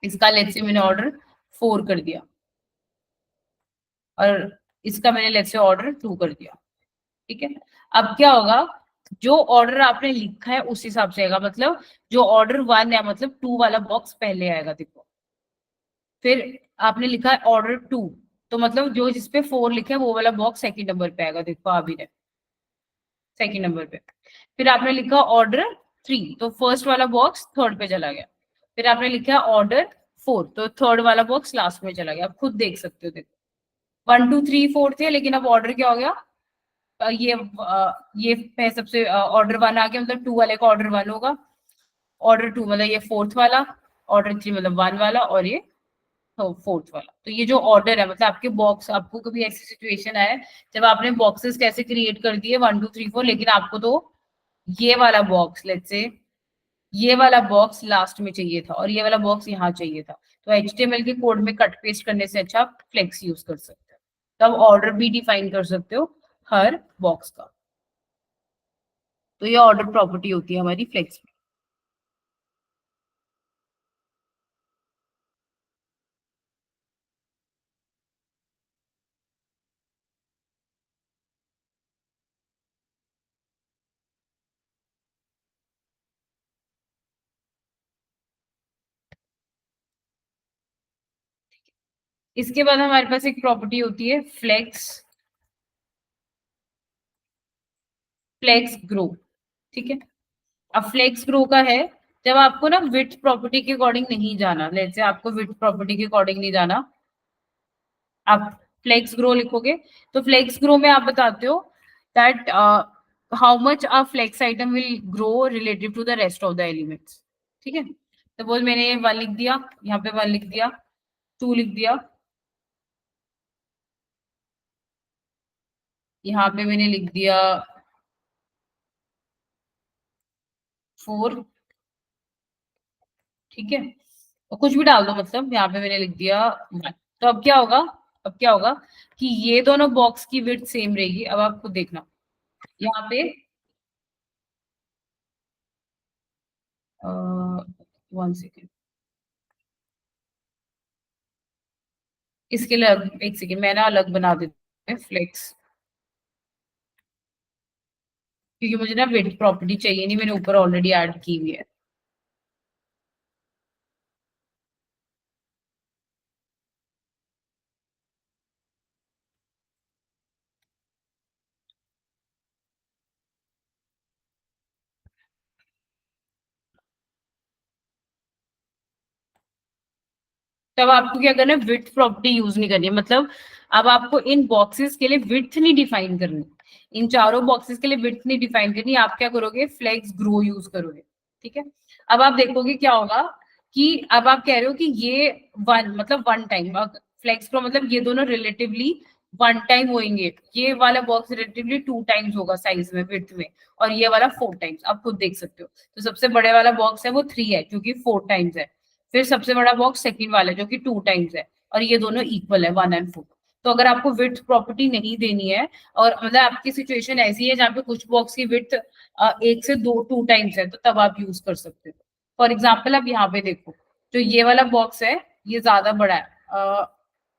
इसका लेट से मैंने ऑर्डर 4 कर दिया, और इसका मैंने लेट से ऑर्डर 2 कर दिया। ठीक है, अब क्या होगा, जो ऑर्डर आपने लिखा है उस हिसाब से आएगा, मतलब जो ऑर्डर 1 है मतलब 2 वाला बॉक्स पहले आएगा, देखो। फिर आपने लिखा है ऑर्डर 2, तो मतलब जो जिसपे 4 लिखा है वो वाला बॉक्स सेकंड नंबर पे आएगा, देखो अभी है सेकंड नंबर पे। फिर आपने लिखा ऑर्डर 3, तो फर्स्ट वाला बॉक्स थर्ड पे चला गया। फिर आपने लिखा ऑर्डर 4, तो थर्ड वाला बॉक्स लास्ट में चला गया, आप खुद देख सकते हो, देखो 1 2 3 4 थे, लेकिन अब ऑर्डर क्या हो गया, ये है सबसे ऑर्डर 1 आ गया, मतलब 2 वाले का ऑर्डर 1 होगा, ऑर्डर 2 मतलब ये फोर्थ वाला, ऑर्डर 3 मतलब 1 वाला, और ये फोर्थ वाला। तो ये जो ऑर्डर है, मतलब आपके बॉक्स, आपको कभी ऐसी सिचुएशन आए जब आपने बॉक्सेस कैसे क्रिएट कर दिए 1 2 3 4, लेकिन आपको तो ये वाला बॉक्स, लेट्स से ये वाला बॉक्स लास्ट में चाहिए था और ये वाला बॉक्स यहाँ चाहिए था, तो एचटीएमएल के कोड में कट पेस्ट करने से अच्छा आप फ्लेक्स यूज कर सकते हो, तब ऑर्डर भी डिफाइन कर सकते हो हर बॉक्स का। तो ये ऑर्डर प्रॉपर्टी होती है हमारी फ्लेक्स में। इसके बाद हमारे पास एक प्रॉपर्टी होती है फ्लेक्स, फ्लेक्स ग्रो। ठीक है। अब फ्लेक्स ग्रो का है, जब आपको ना विड्थ प्रॉपर्टी के अकॉर्डिंग नहीं जाना, लेट्स से आपको विड्थ प्रॉपर्टी के अकॉर्डिंग नहीं जाना, आप फ्लेक्स ग्रो लिखोगे, तो फ्लेक्स ग्रो में आप बताते हो that how much a flex item will grow relative to the rest of the elements. ठीक है। तो बोल मैंने 1 लिख दिया, यहाँ पे 1 लिख दिया, 2 लिख दिया, यहाँ पे मैंने लिख दिया 4। ठीक है। और कुछ भी डाल दो, मतलब यहाँ पे मैंने लिख दिया 1। तो अब क्या होगा, अब क्या होगा कि ये दोनों बॉक्स की विड्थ सेम रहेगी। अब आप खुद देखना यहाँ पे 1 सेकेंड, इसके लिए एक सेकेंड मैं ना अलग बना देती हूँ फ्लेक्स, क्योंकि मुझे ना विड्थ प्रॉपर्टी चाहिए नहीं, मैंने ऊपर ऑलरेडी ऐड की हुई है। तब आपको क्या करना है, विड्थ प्रॉपर्टी यूज नहीं करनी है, मतलब अब आपको इन बॉक्सेस के लिए विड्थ नहीं डिफाइन करनी, इन चारों बॉक्सेस के लिए विड्थ नहीं डिफाइन करनी, आप क्या करोगे, फ्लेक्स ग्रो यूज करोगे। ठीक है। अब आप देखोगे क्या होगा कि अब आप कह रहे हो कि ये 1 मतलब 1 टाइम, फ्लेक्स ग्रो मतलब ये दोनों रिलेटिवली 1 टाइम होंगे, ये वाला बॉक्स रिलेटिवली 2 टाइम्स होगा साइज में, विड्थ में, और ये वाला 4 टाइम्स, आप खुद देख सकते हो। तो सबसे बड़े वाला बॉक्स है वो 3 है क्योंकि 4 टाइम्स है, फिर सबसे बड़ा बॉक्स सेकंड वाला है जो कि 2 टाइम्स है, और ये दोनों इक्वल है 1 एंड 4। तो अगर आपको विड्थ प्रॉपर्टी नहीं देनी है, और मतलब आपकी सिचुएशन ऐसी है जहाँ पे कुछ बॉक्स की विड्थ 1 से 2 टाइम्स है, तो तब आप यूज कर सकते हो। फॉर एग्जाम्पल अब यहाँ पे देखो, जो ये वाला बॉक्स है ये ज्यादा बड़ा है,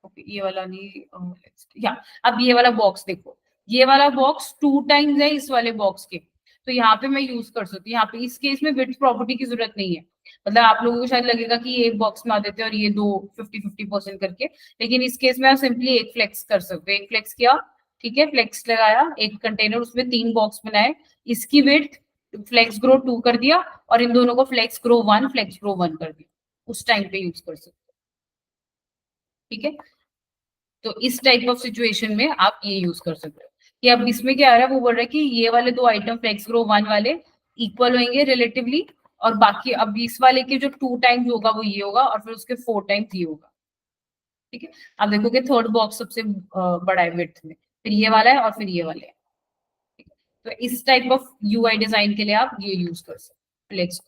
ओके ये वाला नहीं, या अब ये वाला बॉक्स देखो, ये वाला बॉक्स 2 टाइम्स है इस वाले बॉक्स के, तो यहाँ पे मैं यूज कर सकती हूँ, यहाँ पे इस केस में विड्थ प्रॉपर्टी की जरूरत नहीं है। मतलब आप लोगों को शायद लगेगा कि ये एक बॉक्स में आ देते हैं और ये दो 50-50% करके, लेकिन इस केस में आप सिंपली एक फ्लेक्स कर सकते हो, एक फ्लेक्स किया, ठीक है, फ्लेक्स लगाया एक कंटेनर, उसमें 3 बॉक्स बनाए, इसकी विड्थ फ्लेक्स ग्रो 2 कर दिया, और इन दोनों को फ्लेक्स ग्रो 1 फ्लेक्स ग्रो 1 कर दिया, उस टाइम पे यूज कर सकते हो। ठीक है। तो इस टाइप ऑफ सिचुएशन में आप ये यूज कर सकते हो, कि अब इसमें क्या आ रहा है, वो बोल रहा है कि ये वाले 2 आइटम फ्लेक्स ग्रो 1 वाले इक्वल होंगे रिलेटिवली, और बाकी अब इस वाले के जो 2 टाइम्स होगा वो ये होगा, और फिर उसके 4 टाइम्स ये होगा। ठीक है। आप देखोगे थर्ड बॉक्स सबसे बड़ा है विड्थ में, फिर ये वाला है और फिर ये वाले है। ठीक है? तो इस टाइप ऑफ यूआई डिजाइन के लिए आप ये यूज कर सकते हो flex.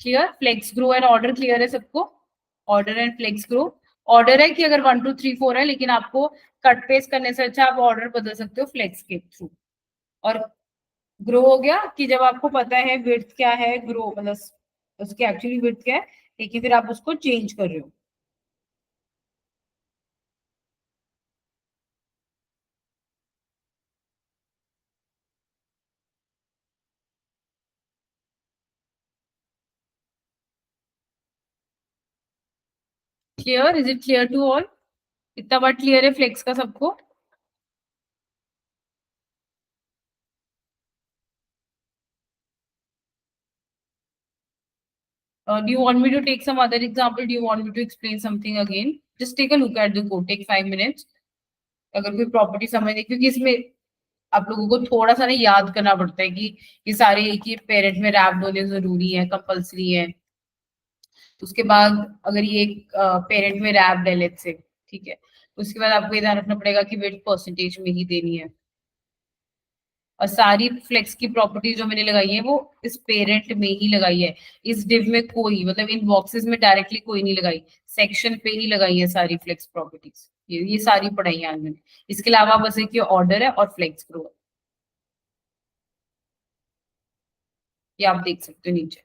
Clear, flex grow and order clear है सबको, order and flex grow. Order है कि अगर 1 2 3 4 है, लेकिन आपको कट पेस्ट करने से अच्छा आप ऑर्डर बदल सकते हो फ्लेक्स के थ्रू। और ग्रो हो गया कि जब आपको पता है विड्थ क्या है, ग्रो मतलब उसकी एक्चुअली विड्थ क्या है, लेकिन फिर आप उसको चेंज कर रहे हो। Clear, is it clear to all? इतना बार क्लियर है फ्लेक्स का सबको? Do you want me to take some other example? Do you want me to explain something again? Just take a look at the code. Take 5 minutes. अगर कोई property समझने, क्योंकि इसमें आप लोगों को थोड़ा सा ना याद करना पड़ता है कि ये सारे एक ही पेरेंट में रैप्ड होने जरूरी है, कंपलसरी है। उसके बाद अगर ये एक पेरेंट में रैप्ड है लेट्स से, ठीक है, उसके बाद आपको ये ध्यान रखना पड़ेगा कि वेट परसेंटेज में ही देनी है। और सारी फ्लेक्स की प्रॉपर्टी जो मैंने लगाई है वो इस पेरेंट में ही लगाई है, इस डिव में कोई, मतलब इन बॉक्सेस में डायरेक्टली कोई नहीं लगाई, सेक्शन पे ही लगाई है सारी फ्लेक्स प्रॉपर्टीज, ये सारी पढ़ाई है आज मैंने। इसके अलावा बस एक ये ऑर्डर है और फ्लेक्स ग्रो है, ये आप देख सकते हो नीचे।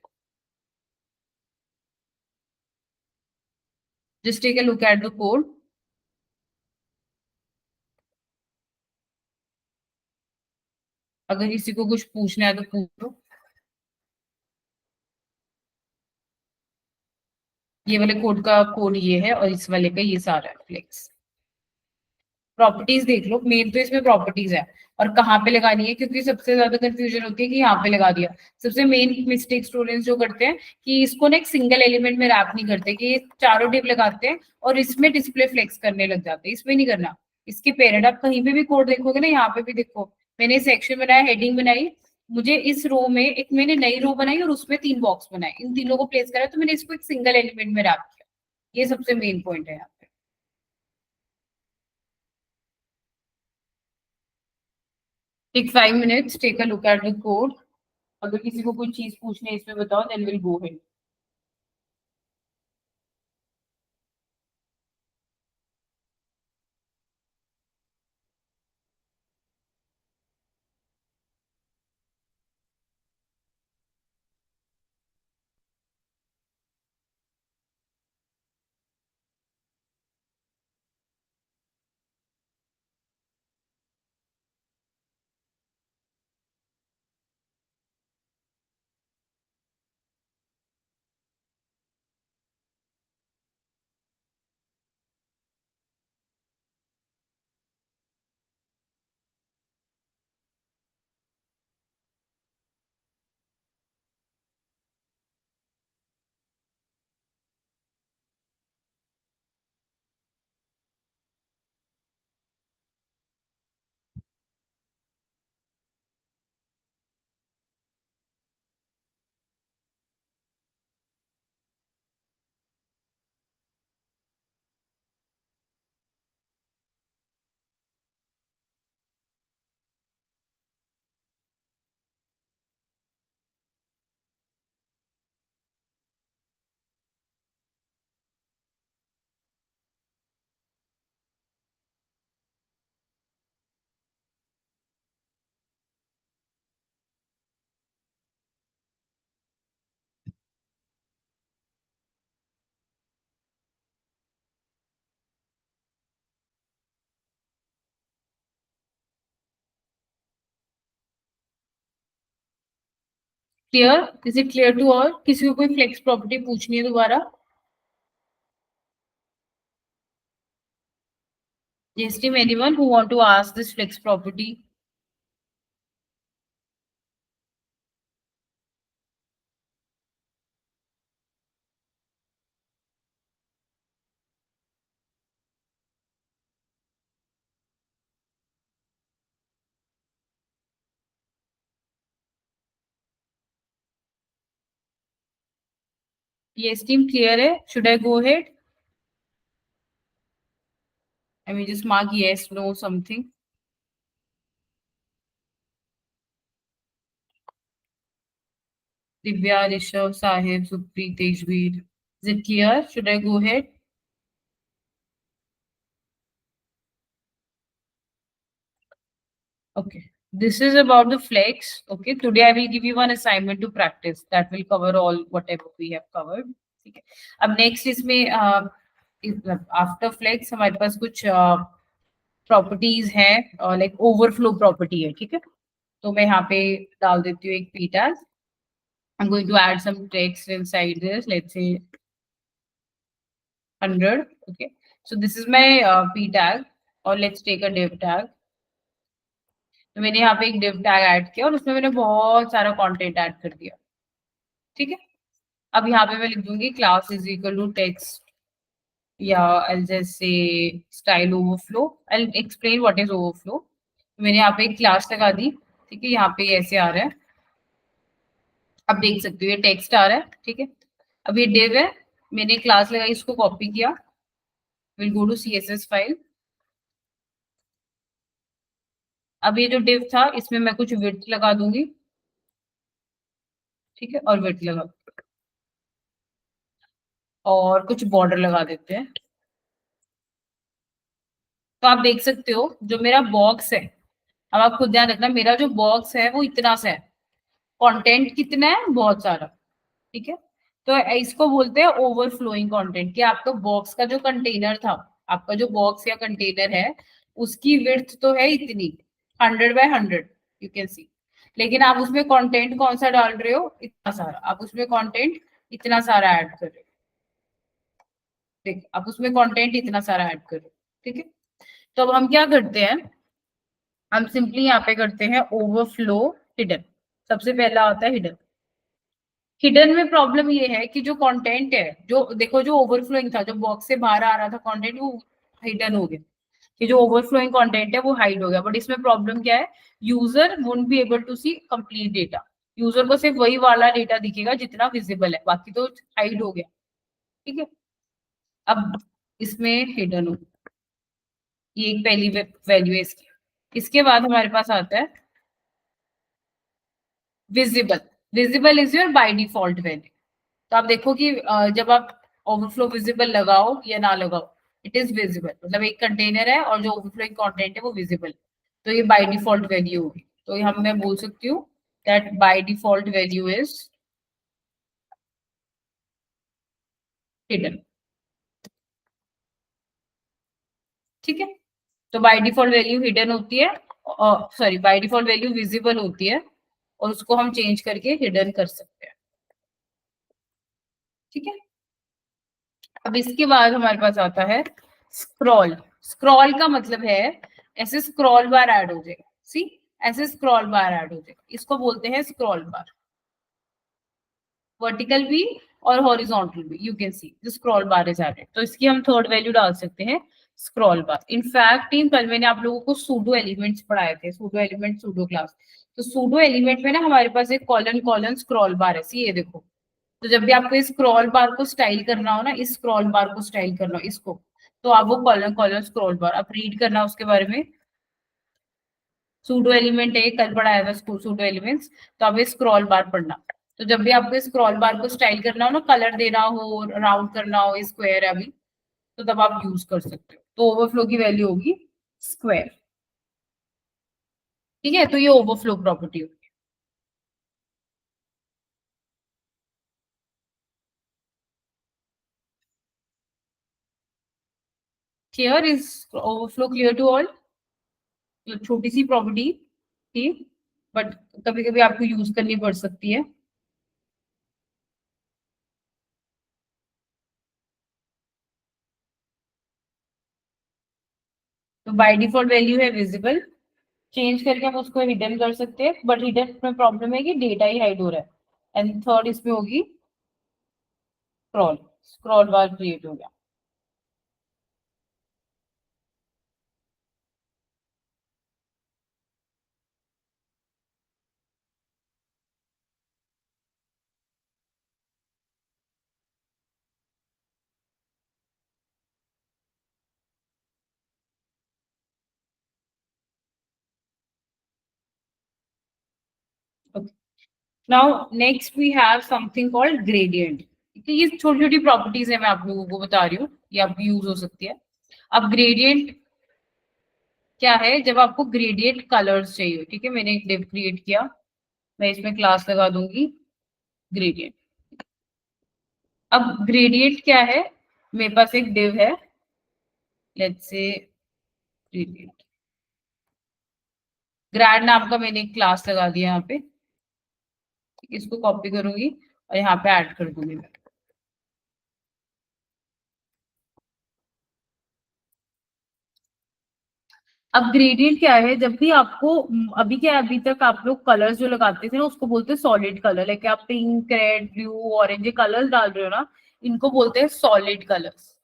Just take a look at the code. अगर किसी को कुछ पूछना है तो पूछो। ये वाले कोड का कोड ये है और इस वाले का ये सारा है फ्लेक्स। प्रॉपर्टीज देख लो, मेन तो इसमें प्रॉपर्टीज है और कहाँ पे लगानी है, क्योंकि सबसे ज्यादा कंफ्यूजन होती है कि यहाँ पे लगा दिया। सबसे मेन मिस्टेक स्टूडेंट्स जो करते हैं कि इसको ना एक सिंगल एलिमेंट में रैप नहीं करते, कि ये चारों डिव लगाते हैं और इसमें डिस्प्ले फ्लेक्स करने लग जाते हैं। इसमें नहीं करना। इसके पेरेंट आप कहीं पे भी कोड देखोगे ना, यहाँ पे भी देखो, मैंने सेक्शन बनाया, हेडिंग बनाई, मुझे इस रो में एक मैंने नई रो बनाई और उसमें 3 बॉक्स बनाए, इन तीनों को प्लेस करा, तो मैंने इसको एक सिंगल एलिमेंट में रैप किया। ये सबसे मेन पॉइंट है यहाँ पे। Take 5 minutes, take a look at the code. अगर किसी को कोई चीज पूछनी है इसमें बताओ, then will go head. Clear? Is it clear to all? किसी को कोई फ्लेक्स प्रॉपर्टी पूछनी है दोबारा? Yes, team, anyone who want to ask this flex property? Yes, team, clear है? Should I go ahead? I mean, just mark yes, no, something. Divya, Rishabh, Sahib, Supreet, Tejveer. Is it clear? Should I go ahead? Okay. This is about the flex. Okay. Today I will give you one assignment to practice that will cover all whatever we have covered. ठीक है. अब next इसमें after flex हमारे पास कुछ properties हैं, और like overflow property है, ठीक है। तो मैं यहाँ पे डाल देती हूँ एक p tag. I'm going to add some text inside this. Let's say 100. Okay. So this is my p tag. और let's take a div tag. तो मैंने यहाँ पे एक div tag ऐड किया और उसमें मैंने बहुत सारा कंटेंट ऐड कर दिया, ठीक है। अब यहाँ पे मैं लिख दूंगी class is equal to text, या I'll just say style overflow. I'll explain what is overflow. मैंने यहाँ पे एक क्लास लगा दी, ठीक है। यहाँ पे ऐसे आ रहा है, अब देख सकते हो ये टेक्स्ट आ रहा है, ठीक है। अब ये div है, मैंने क्लास लगाई, इसको कॉपी किया, will go to CSS file. अब ये जो div था इसमें मैं कुछ विड्थ लगा दूंगी, ठीक है, और विड्थ लगा, और कुछ बॉर्डर लगा देते हैं। तो आप देख सकते हो जो मेरा बॉक्स है, अब आप खुद ध्यान रखना, मेरा जो बॉक्स है वो इतना सा है, कंटेंट कितना है, बहुत सारा, ठीक है। तो इसको बोलते हैं ओवरफ्लोइंग कंटेंट, कि आपका बॉक्स का जो कंटेनर था, आपका जो बॉक्स या कंटेनर है, उसकी विड्थ तो है इतनी, 100 by 100, यू कैन सी, लेकिन आप उसमें कंटेंट कौन सा डाल रहे हो, इतना सारा, आप उसमें कंटेंट इतना सारा ऐड कर रहे हो, देख अब उसमें कंटेंट इतना सारा ऐड करो, ठीक है। तो अब हम क्या करते हैं, हम सिंपली यहाँ पे करते हैं ओवरफ्लो हिडन। सबसे पहला आता है हिडन। हिडन में प्रॉब्लम ये है कि जो कंटेंट है, जो देखो जो ओवरफ्लोइंग था, जो बॉक्स से बाहर आ रहा था कंटेंट, वो हिडन हो गया। कि जो ओवरफ्लोइंग कंटेंट है वो हाइड हो गया। बट इसमें प्रॉब्लम क्या है, user won't be able to see complete data. User को सिर्फ वही वाला डेटा दिखेगा जितना विजिबल है, बाकी तो हाइड हो गया, ठीक है। अब इसमें हिडन हो, ये एक पहली वैल्यू है इसकी। इसके बाद हमारे पास आता है visible. Visible is your by default value. तो आप देखो कि जब आप ओवरफ्लो विजिबल लगाओ या ना लगाओ, इट इज विजिबल। मतलब एक कंटेनर है और जो ओवरफ्लोइंग कंटेंट है वो विजिबल, तो ये बाय डिफॉल्ट वैल्यू होगी। तो ये हम मैं बोल सकती हूँ that by default value is hidden, ठीक है। तो बाय डिफॉल्ट वैल्यू हिडन होती है, sorry by default value visible होती है, और उसको हम चेंज करके हिडन कर सकते हैं, ठीक है। अब इसके बाद हमारे पास आता है स्क्रॉल। स्क्रॉल का मतलब है ऐसे स्क्रॉल बार ऐड हो जाएगा, सी ऐसे स्क्रॉल बार ऐड हो जाएगा, इसको बोलते हैं स्क्रॉल बार। वर्टिकल भी और हॉरिजॉन्टल भी, you can see the scroll bar is added. तो इसकी हम थर्ड वैल्यू डाल सकते हैं स्क्रॉल बार। इनफैक्ट टीम कल मैंने आप लोगों को सूडो एलिमेंट्स पढ़ाए थे, सूडो एलिमेंट सूडो क्लास। तो सूडो एलिमेंट में ना हमारे पास एक कॉलन कॉलन स्क्रॉल बार है, सी ये देखो। तो जब भी आपको इस स्क्रॉल बार को स्टाइल करना हो ना, इस स्क्रॉल बार को स्टाइल करना हो इसको, तो आप वो कॉलम कॉलम स्क्रॉल बार आप रीड करना उसके बारे में। सूडो एलिमेंट है, कल पढ़ाया था स्कूल सूडो एलिमेंट्स। तो अब ये स्क्रॉल बार पढ़ना। तो जब भी आपको स्क्रॉल बार को स्टाइल करना हो ना, कलर देना हो, राउंड करना हो, स्क्वायर है अभी, तो तब आप यूज कर सकते हो। तो ओवरफ्लो की वैल्यू होगी स्क्वायर, ठीक है। तो ये ओवरफ्लो प्रॉपर्टी होगी। Clear is overflow clear to all. छोटी सी प्रॉपर्टी थी, बट कभी कभी आपको यूज करनी पड़ सकती है। तो बाय डिफॉल्ट वैल्यू है विजिबल, चेंज करके हम उसको हिडन कर सकते हैं, बट हिडन में प्रॉब्लम है कि डेटा ही हाइड हो रहा है। एंड थर्ड इसमें होगी स्क्रॉल। स्क्रॉल बार क्रिएट हो गया। Now next we have something called gradient. ये छोटी छोटी प्रॉपर्टीज है, मैं आप लोगों को बता रही हूँ, ये आपकी यूज हो सकती है। अब ग्रेडियंट क्या है, जब आपको ग्रेडियंट कलर्स चाहिए, ठीक है। मैंने एक डिव क्रिएट किया, मैं इसमें क्लास लगा दूंगी ग्रेडियंट। अब ग्रेडियंट क्या है, मेरे पास एक डिव है, लेट्स से ग्रेडियंट, ग्रैड नाम का मैंने एक क्लास लगा दिया यहाँ पे। इसको कॉपी करूंगी और यहाँ पे ऐड कर दूंगी मैं। अब ग्रेडियंट क्या है, जब भी आपको अभी क्या अभी तक आप लोग कलर्स जो लगाते थे ना उसको बोलते हैं सॉलिड कलर। लाइक आप pink red blue orange colours डाल रहे हो ना, इनको बोलते हैं solid colours.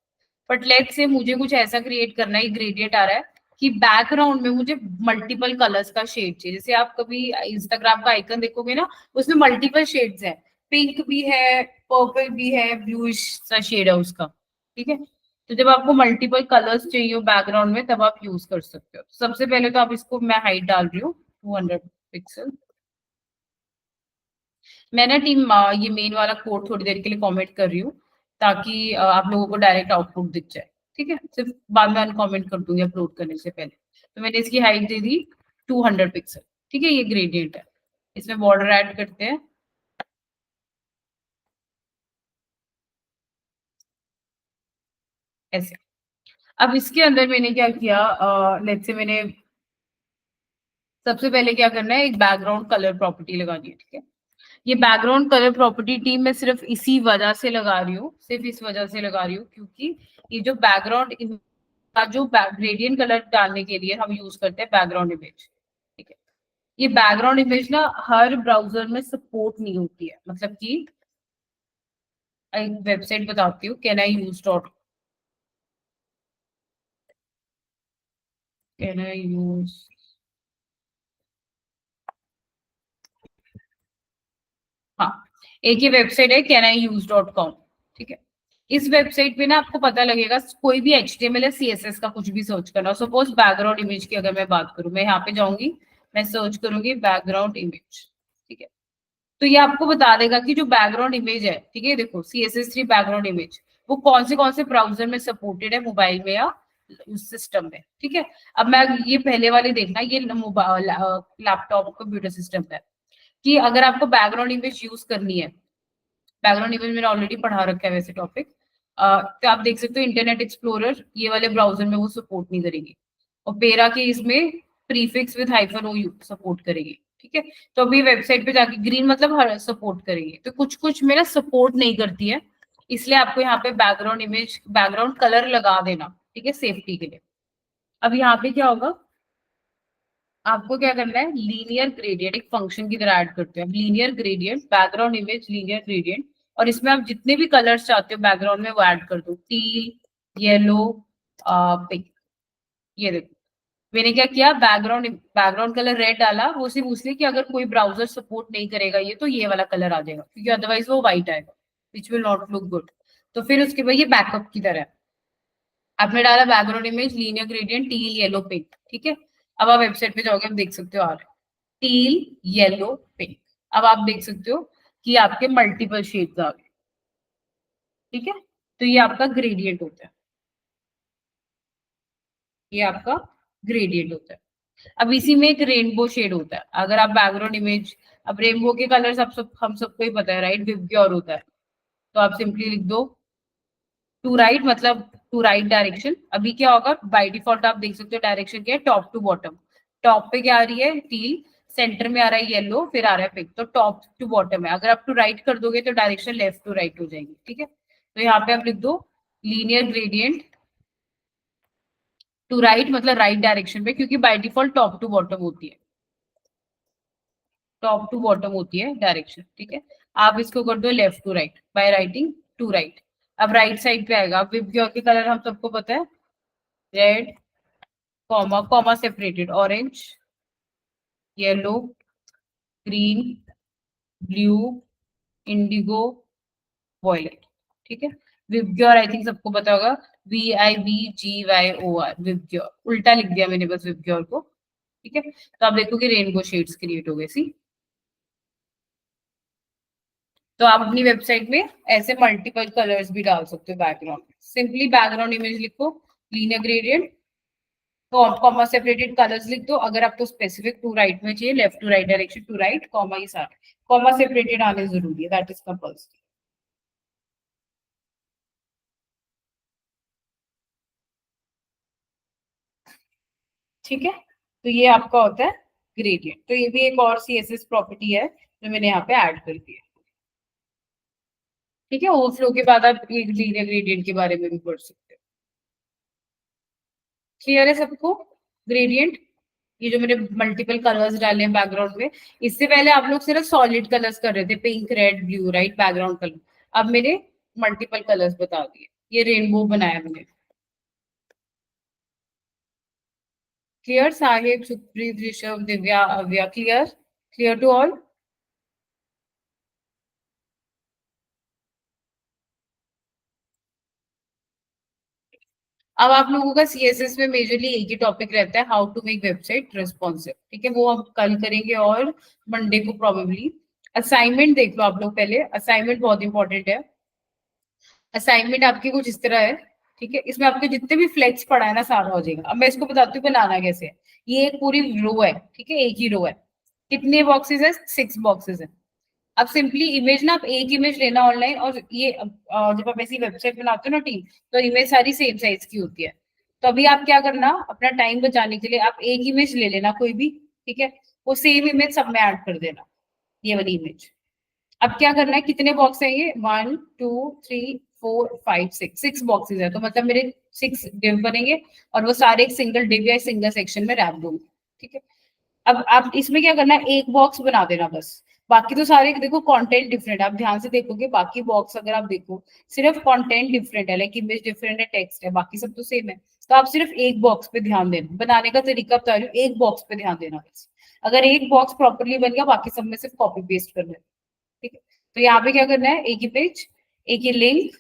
But let's say मुझे कुछ ऐसा क्रिएट करना है, ग्रेडियंट आ रहा है कि बैकग्राउंड में मुझे मल्टीपल कलर्स का शेड चाहिए। जैसे आप कभी इंस्टाग्राम का आइकन देखोगे ना, उसमें मल्टीपल शेड्स है, पिंक भी है, पर्पल भी है, ब्लूइश सा शेड है उसका, ठीक है। तो जब आपको मल्टीपल कलर्स चाहिए हो बैकग्राउंड में, तब आप यूज कर सकते हो। सबसे पहले तो आप इसको, मैं हाइट डाल रही हूँ 200 पिक्सल। मैं ना टीम ये मेन वाला कोड थोड़ी देर के लिए कमेंट कर रही हूँ, ताकि आप लोगों को डायरेक्ट आउटपुट दिख जाए, ठीक है। सिर्फ बाद में अनकमेंट कर दूंगी अपलोड करने से पहले। तो मैंने इसकी हाइट दे दी 200 पिक्सल, ठीक है। ये ग्रेडियंट है, इसमें बॉर्डर ऐड करते हैं ऐसे। अब इसके अंदर मैंने क्या किया, लेट्स से मैंने सबसे पहले क्या करना है, एक बैकग्राउंड कलर प्रॉपर्टी लगानी है, ठीक है। ये बैकग्राउंड कलर प्रॉपर्टी टीम मैं सिर्फ इसी वजह से लगा रही हूँ, सिर्फ इस वजह से लगा रही हूँ क्योंकि ये जो बैकग्राउंड का जो ग्रेडियंट कलर डालने के लिए हम यूज करते हैं बैकग्राउंड इमेज, ठीक है। ये बैकग्राउंड इमेज ना हर ब्राउजर में सपोर्ट नहीं होती है, मतलब कि एक वेबसाइट बताती हूँ, can I use dot, can I use, हाँ, एक ही वेबसाइट है can I use dot com, ठीक है। इस वेबसाइट पे ना आपको पता लगेगा कोई भी HTML या CSS का कुछ भी सर्च करना, सपोज बैकग्राउंड इमेज की अगर मैं बात करूं, मैं यहाँ पे जाऊंगी, मैं सर्च करूंगी बैकग्राउंड इमेज, ठीक है। तो ये आपको बता देगा कि जो बैकग्राउंड इमेज है, ठीक है, देखो CSS3 बैकग्राउंड इमेज वो कौन से ब्राउजर में सपोर्टेड है, मोबाइल में या सिस्टम में, ठीक है। अब मैं ये पहले वाले देखना, ये मोबाइल लैपटॉप कंप्यूटर सिस्टम है कि अगर आपको बैकग्राउंड इमेज यूज करनी है, बैकग्राउंड इमेज मैंने ऑलरेडी पढ़ा रखा है वैसे टॉपिक, तो आप देख सकते हो इंटरनेट एक्सप्लोरर ये वाले ब्राउजर में वो सपोर्ट नहीं करेगी, और पेरा के इसमें prefix with hyphen O support करेगी, ठीक है। तो अभी वेबसाइट पे जाके ग्रीन मतलब हर सपोर्ट करेगी, तो कुछ कुछ मेरा सपोर्ट नहीं करती है, इसलिए आपको यहाँ पे बैकग्राउंड इमेज बैकग्राउंड कलर लगा देना, ठीक है, सेफ्टी के लिए। अब यहाँ पे क्या होगा, आपको क्या करना है, लीनियर ग्रेडियंट एक फंक्शन की तरह ऐड करते हैं, linear gradient background image linear gradient, और इसमें आप जितने भी कलर्स चाहते हो बैकग्राउंड में वो ऐड कर दो, टील, येलो, पिंक। ये देखो मैंने क्या किया, बैकग्राउंड कलर रेड डाला, वो सिर्फ इसलिए कि अगर कोई ब्राउजर सपोर्ट नहीं करेगा ये तो ये वाला कलर आ जाएगा, क्योंकि अदरवाइज वो व्हाइट आएगा, which will not look good. तो फिर उसके बाद ये बैकअप की तरह है। आपने डाला background image linear gradient teal yellow pink, ठीक है। अब आप वेबसाइट पे जाओगे, आप देख सकते हो आ रहा है टील येलो पिंक। अब आप देख सकते हो कि आपके मल्टीपल शेड्स आ गए, ठीक है। तो ये आपका ग्रेडियंट होता है, ये आपका ग्रेडियंट होता है। अब इसी में एक रेनबो शेड होता है, अगर आप बैकग्राउंड इमेज, अब रेनबो के कलर्स आप सब हम सबको ही पता है राइट, विबग्योर होता है, तो आप सिंपली लिख दो टू राइट, मतलब टू राइट डायरेक्शन। अभी क्या होगा, बाय डिफॉल्ट आप देख सकते हो डायरेक्शन क्या है, टॉप टू बॉटम। टॉप पे क्या आ रही है, टील, सेंटर में आ रहा है येलो, फिर आ रहा है पिंक, तो टॉप टू बॉटम है। अगर आप टू राइट कर दोगे तो डायरेक्शन लेफ्ट टू राइट हो जाएगी, ठीक है। तो यहाँ पे आप लिख दो लीनियर ग्रेडियंट टू राइट, मतलब राइट डायरेक्शन पे, क्योंकि by default top to bottom होती है, टॉप टू बॉटम होती है डायरेक्शन, ठीक है। आप इसको कर दो left to right by writing to right. अब राइट साइड पे आएगा, अब विबग्योर के कलर हम सबको पता है, red, comma comma separated, orange, yellow, green, blue, indigo, violet, ठीक है। विबग्योर आई थिंक सबको पता होगा, VIBGYOR, विबग्योर, उल्टा लिख दिया मैंने बस विबग्योर को, ठीक है। तो आप देखो कि रेनबो शेड्स क्रिएट हो गए, सी। तो आप अपनी वेबसाइट में ऐसे मल्टीपल कलर्स भी डाल सकते हो बैकग्राउंड में, सिंपली बैकग्राउंड इमेज लिखो, linear gradient, comma separated colours लिख दो, अगर आपको स्पेसिफिक टू राइट में चाहिए, left to right direction to right, comma ही साथ, कॉमा सेपरेटेड आने जरूरी है, दैट इज कंपल्सरी, ठीक है। तो ये आपका होता है ग्रेडियंट, तो ये भी एक और CSS प्रॉपर्टी है जो मैंने यहाँ पे ऐड कर दी है, ठीक है। ओवरफ्लो के बाद आप लीनियर ग्रेडियंट के बारे में भी पढ़ सकते हो। क्लियर है सबको, ग्रेडियंट, ये जो मैंने मल्टीपल कलर्स डाले हैं बैकग्राउंड में, इससे पहले आप लोग सिर्फ सॉलिड कलर्स कर रहे थे, pink red blue right, background colour. अब मैंने मल्टीपल कलर्स बता दिए, ये रेनबो बनाया मैंने। Clear, Sahib, Supreet, Rishabh, Divya, Avya, clear, clear to all. अब आप लोगों का CSS में मेजरली एक ही टॉपिक रहता है, how to make website responsive, ठीक है, वो हम कल करेंगे और मंडे को प्रोबेबली। असाइनमेंट देख लो आप लोग पहले, असाइनमेंट बहुत इंपॉर्टेंट है। असाइनमेंट आपकी कुछ इस तरह है, ठीक है, इसमें आपके जितने भी फ्लेक्स पड़ा है ना सारा हो जाएगा। अब मैं इसको बताती हूँ बनाना कैसे है। ये एक पूरी रो है, ठीक है, एक ही रो है, कितने बॉक्सेस है, 6 बॉक्सेस है। अब सिंपली इमेज ना, आप एक इमेज लेना ऑनलाइन, और ये जब आप ऐसी वेबसाइट बनाते हो ना टीम, तो इमेज सारी सेम साइज की होती है। तो अभी आप क्या करना, अपना टाइम बचाने के लिए आप एक इमेज ले लेना कोई भी, ठीक है, वो सेम इमेज सब में ऐड कर देना, ये वाली इमेज, अब क्या करना है, कितने बॉक्स है ये, 1 2 3 4 5 6, 6 बॉक्सेस है, तो मतलब मेरे 6 डिव बनेंगे और वो सारे एक सिंगल डिव या सिंगल सेक्शन में रैप दूंगी। ठीक है, अब आप इसमें क्या करना है, एक बॉक्स बना देना बस। बाकी तो सारे देखो कंटेंट डिफरेंट है, आप ध्यान से देखोगे बाकी बॉक्स अगर आप देखो सिर्फ कंटेंट डिफरेंट है, लाइक इमेज डिफरेंट है, टेक्स्ट है, बाकी सब तो सेम है। तो आप सिर्फ एक बॉक्स पे ध्यान देना, बनाने का तरीका बता रही हूँ, एक बॉक्स पे ध्यान देना बस। अगर एक बॉक्स प्रॉपरली बन गया, बाकी सब में सिर्फ कॉपी पेस्ट करना है। ठीक है, तो यहाँ पे क्या करना है, एक ही पेज, एक ही लिंक।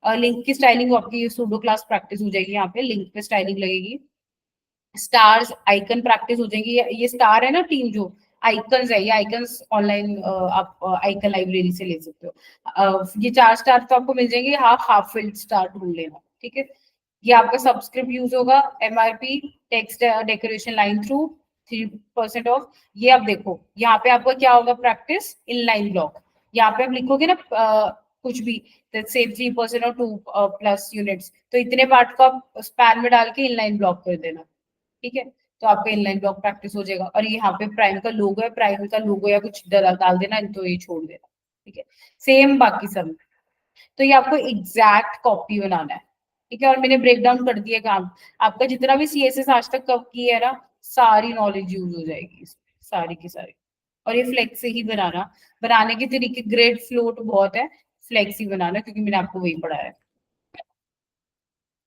लिंक की स्टाइलिंग आपकी सूडो क्लास प्रैक्टिस हो जाएगी, यहाँ पे लिंक पे स्टाइलिंग लगेगी। स्टार्स आइकन प्रैक्टिस हो जाएंगी, ये स्टार है ना तीन जो आइकन्स है, ये आइकन्स ऑनलाइन आप आइकन लाइब्रेरी से ले सकते हो। ये 4 स्टार तो आपको मिल जाएंगे, हाफ हाफ फिल्ड स्टार ढूंढ लेना। ठीक है, ये आपका सब्सक्रिप्ट यूज होगा, MRP text decoration line through 3% of. ये आप देखो यहाँ पे आपका क्या होगा, प्रैक्टिस इन लाइन ब्लॉक। यहाँ पे आप लिखोगे ना कुछ भी, से 3% और 2+ यूनिट्स, तो इतने पार्ट को आप स्पैन में डाल के इनलाइन ब्लॉक कर देना। ठीक है, तो आपका इनलाइन ब्लॉक प्रैक्टिस हो जाएगा। और यहाँ पे प्राइम का लोगो है, प्राइम का लोगो या कुछ डाल देना, तो ये छोड़ देना। ठीक है, सेम बाकी सब। तो ये आपको एग्जैक्ट कॉपी बनाना है। ठीक है, और मैंने ब्रेक डाउन कर दिया काम। आपका जितना भी सीएसएस आज तक कब की है ना, सारी नॉलेज यूज हो जाएगी इसमें, सारी की सारी। और ये फ्लेक्स से ही बनाना, बनाने के तरीके ग्रेड फ्लोट बहुत है, फ्लेक्स ही बनाना, क्योंकि मैंने आपको वही पढ़ाया है।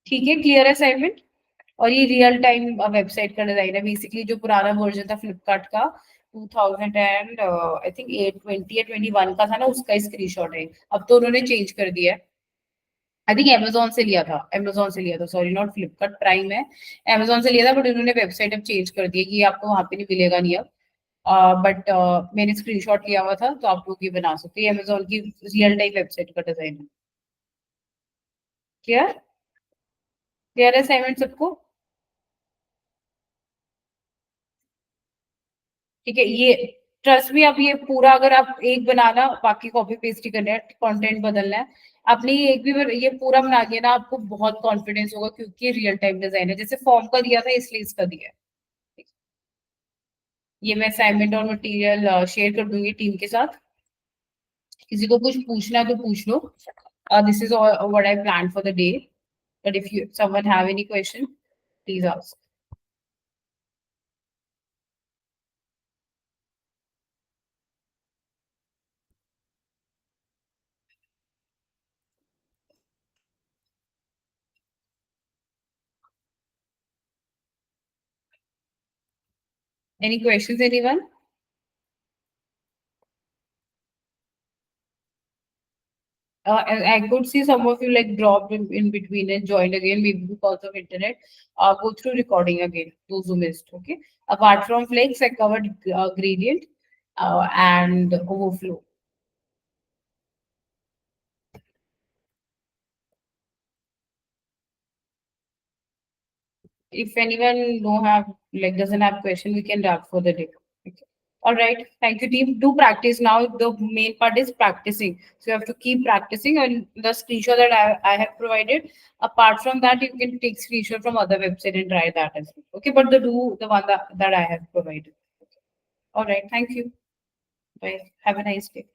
ठीक है, क्लियर है असाइनमेंट। और ये रियल टाइम वेबसाइट का डिजाइन है, बेसिकली जो पुराना वर्जन था फ्लिपकार्ट का 2000 एंड आई थिंक 820 या 21 का था ना, उसका स्क्रीनशॉट है। अब तो उन्होंने चेंज कर दिया है, आई थिंक अमेजोन से लिया था, अमेजोन से लिया था, सॉरी नॉट फ्लिपकार्ट, प्राइम है। अमेजोन से लिया था, बट उन्होंने वेबसाइट अब चेंज कर दी है कि ये आपको वहां पे नहीं मिलेगा नहीं अब। बट मैंने स्क्रीनशॉट लिया हुआ था, तो आप लोग ये बना सकते हैं, अमेजोन की रियल टाइम वेबसाइट का डिजाइन है। क्लियर, क्लियर है असाइनमेंट सबको। ठीक है, ये ट्रस्ट भी, अब ये पूरा अगर आप एक बनाना, बाकी कॉपी पेस्ट ही करना है, कंटेंट बदलना है। आपने ये एक भी ये पूरा बना दिया ना, आपको बहुत कॉन्फिडेंस होगा, क्योंकि रियल टाइम डिजाइन है, जैसे फॉर्म का दिया था इसलिए इसका दिया है। ये मैं असाइनमेंट और मटेरियल शेयर कर दूंगी टीम के साथ। किसी को कुछ पूछना है तो पूछ लो। This is what I plan for the day, but if you someone have any question please ask. Any questions anyone? I could see some of you like dropped in between and joined again, maybe because of internet. Go through recording again, those who missed. Okay. Apart from flex, I covered gradient and overflow. If anyone no have like doesn't have question, we can wrap for the day. Okay. All right. Thank you, team. Do practice now. The main part is practicing. So you have to keep practicing, and the screenshot that I have provided. Apart from that, you can take screenshot from other website and try that as well. Okay, but the one that I have provided. All right. Thank you. Bye. Have a nice day.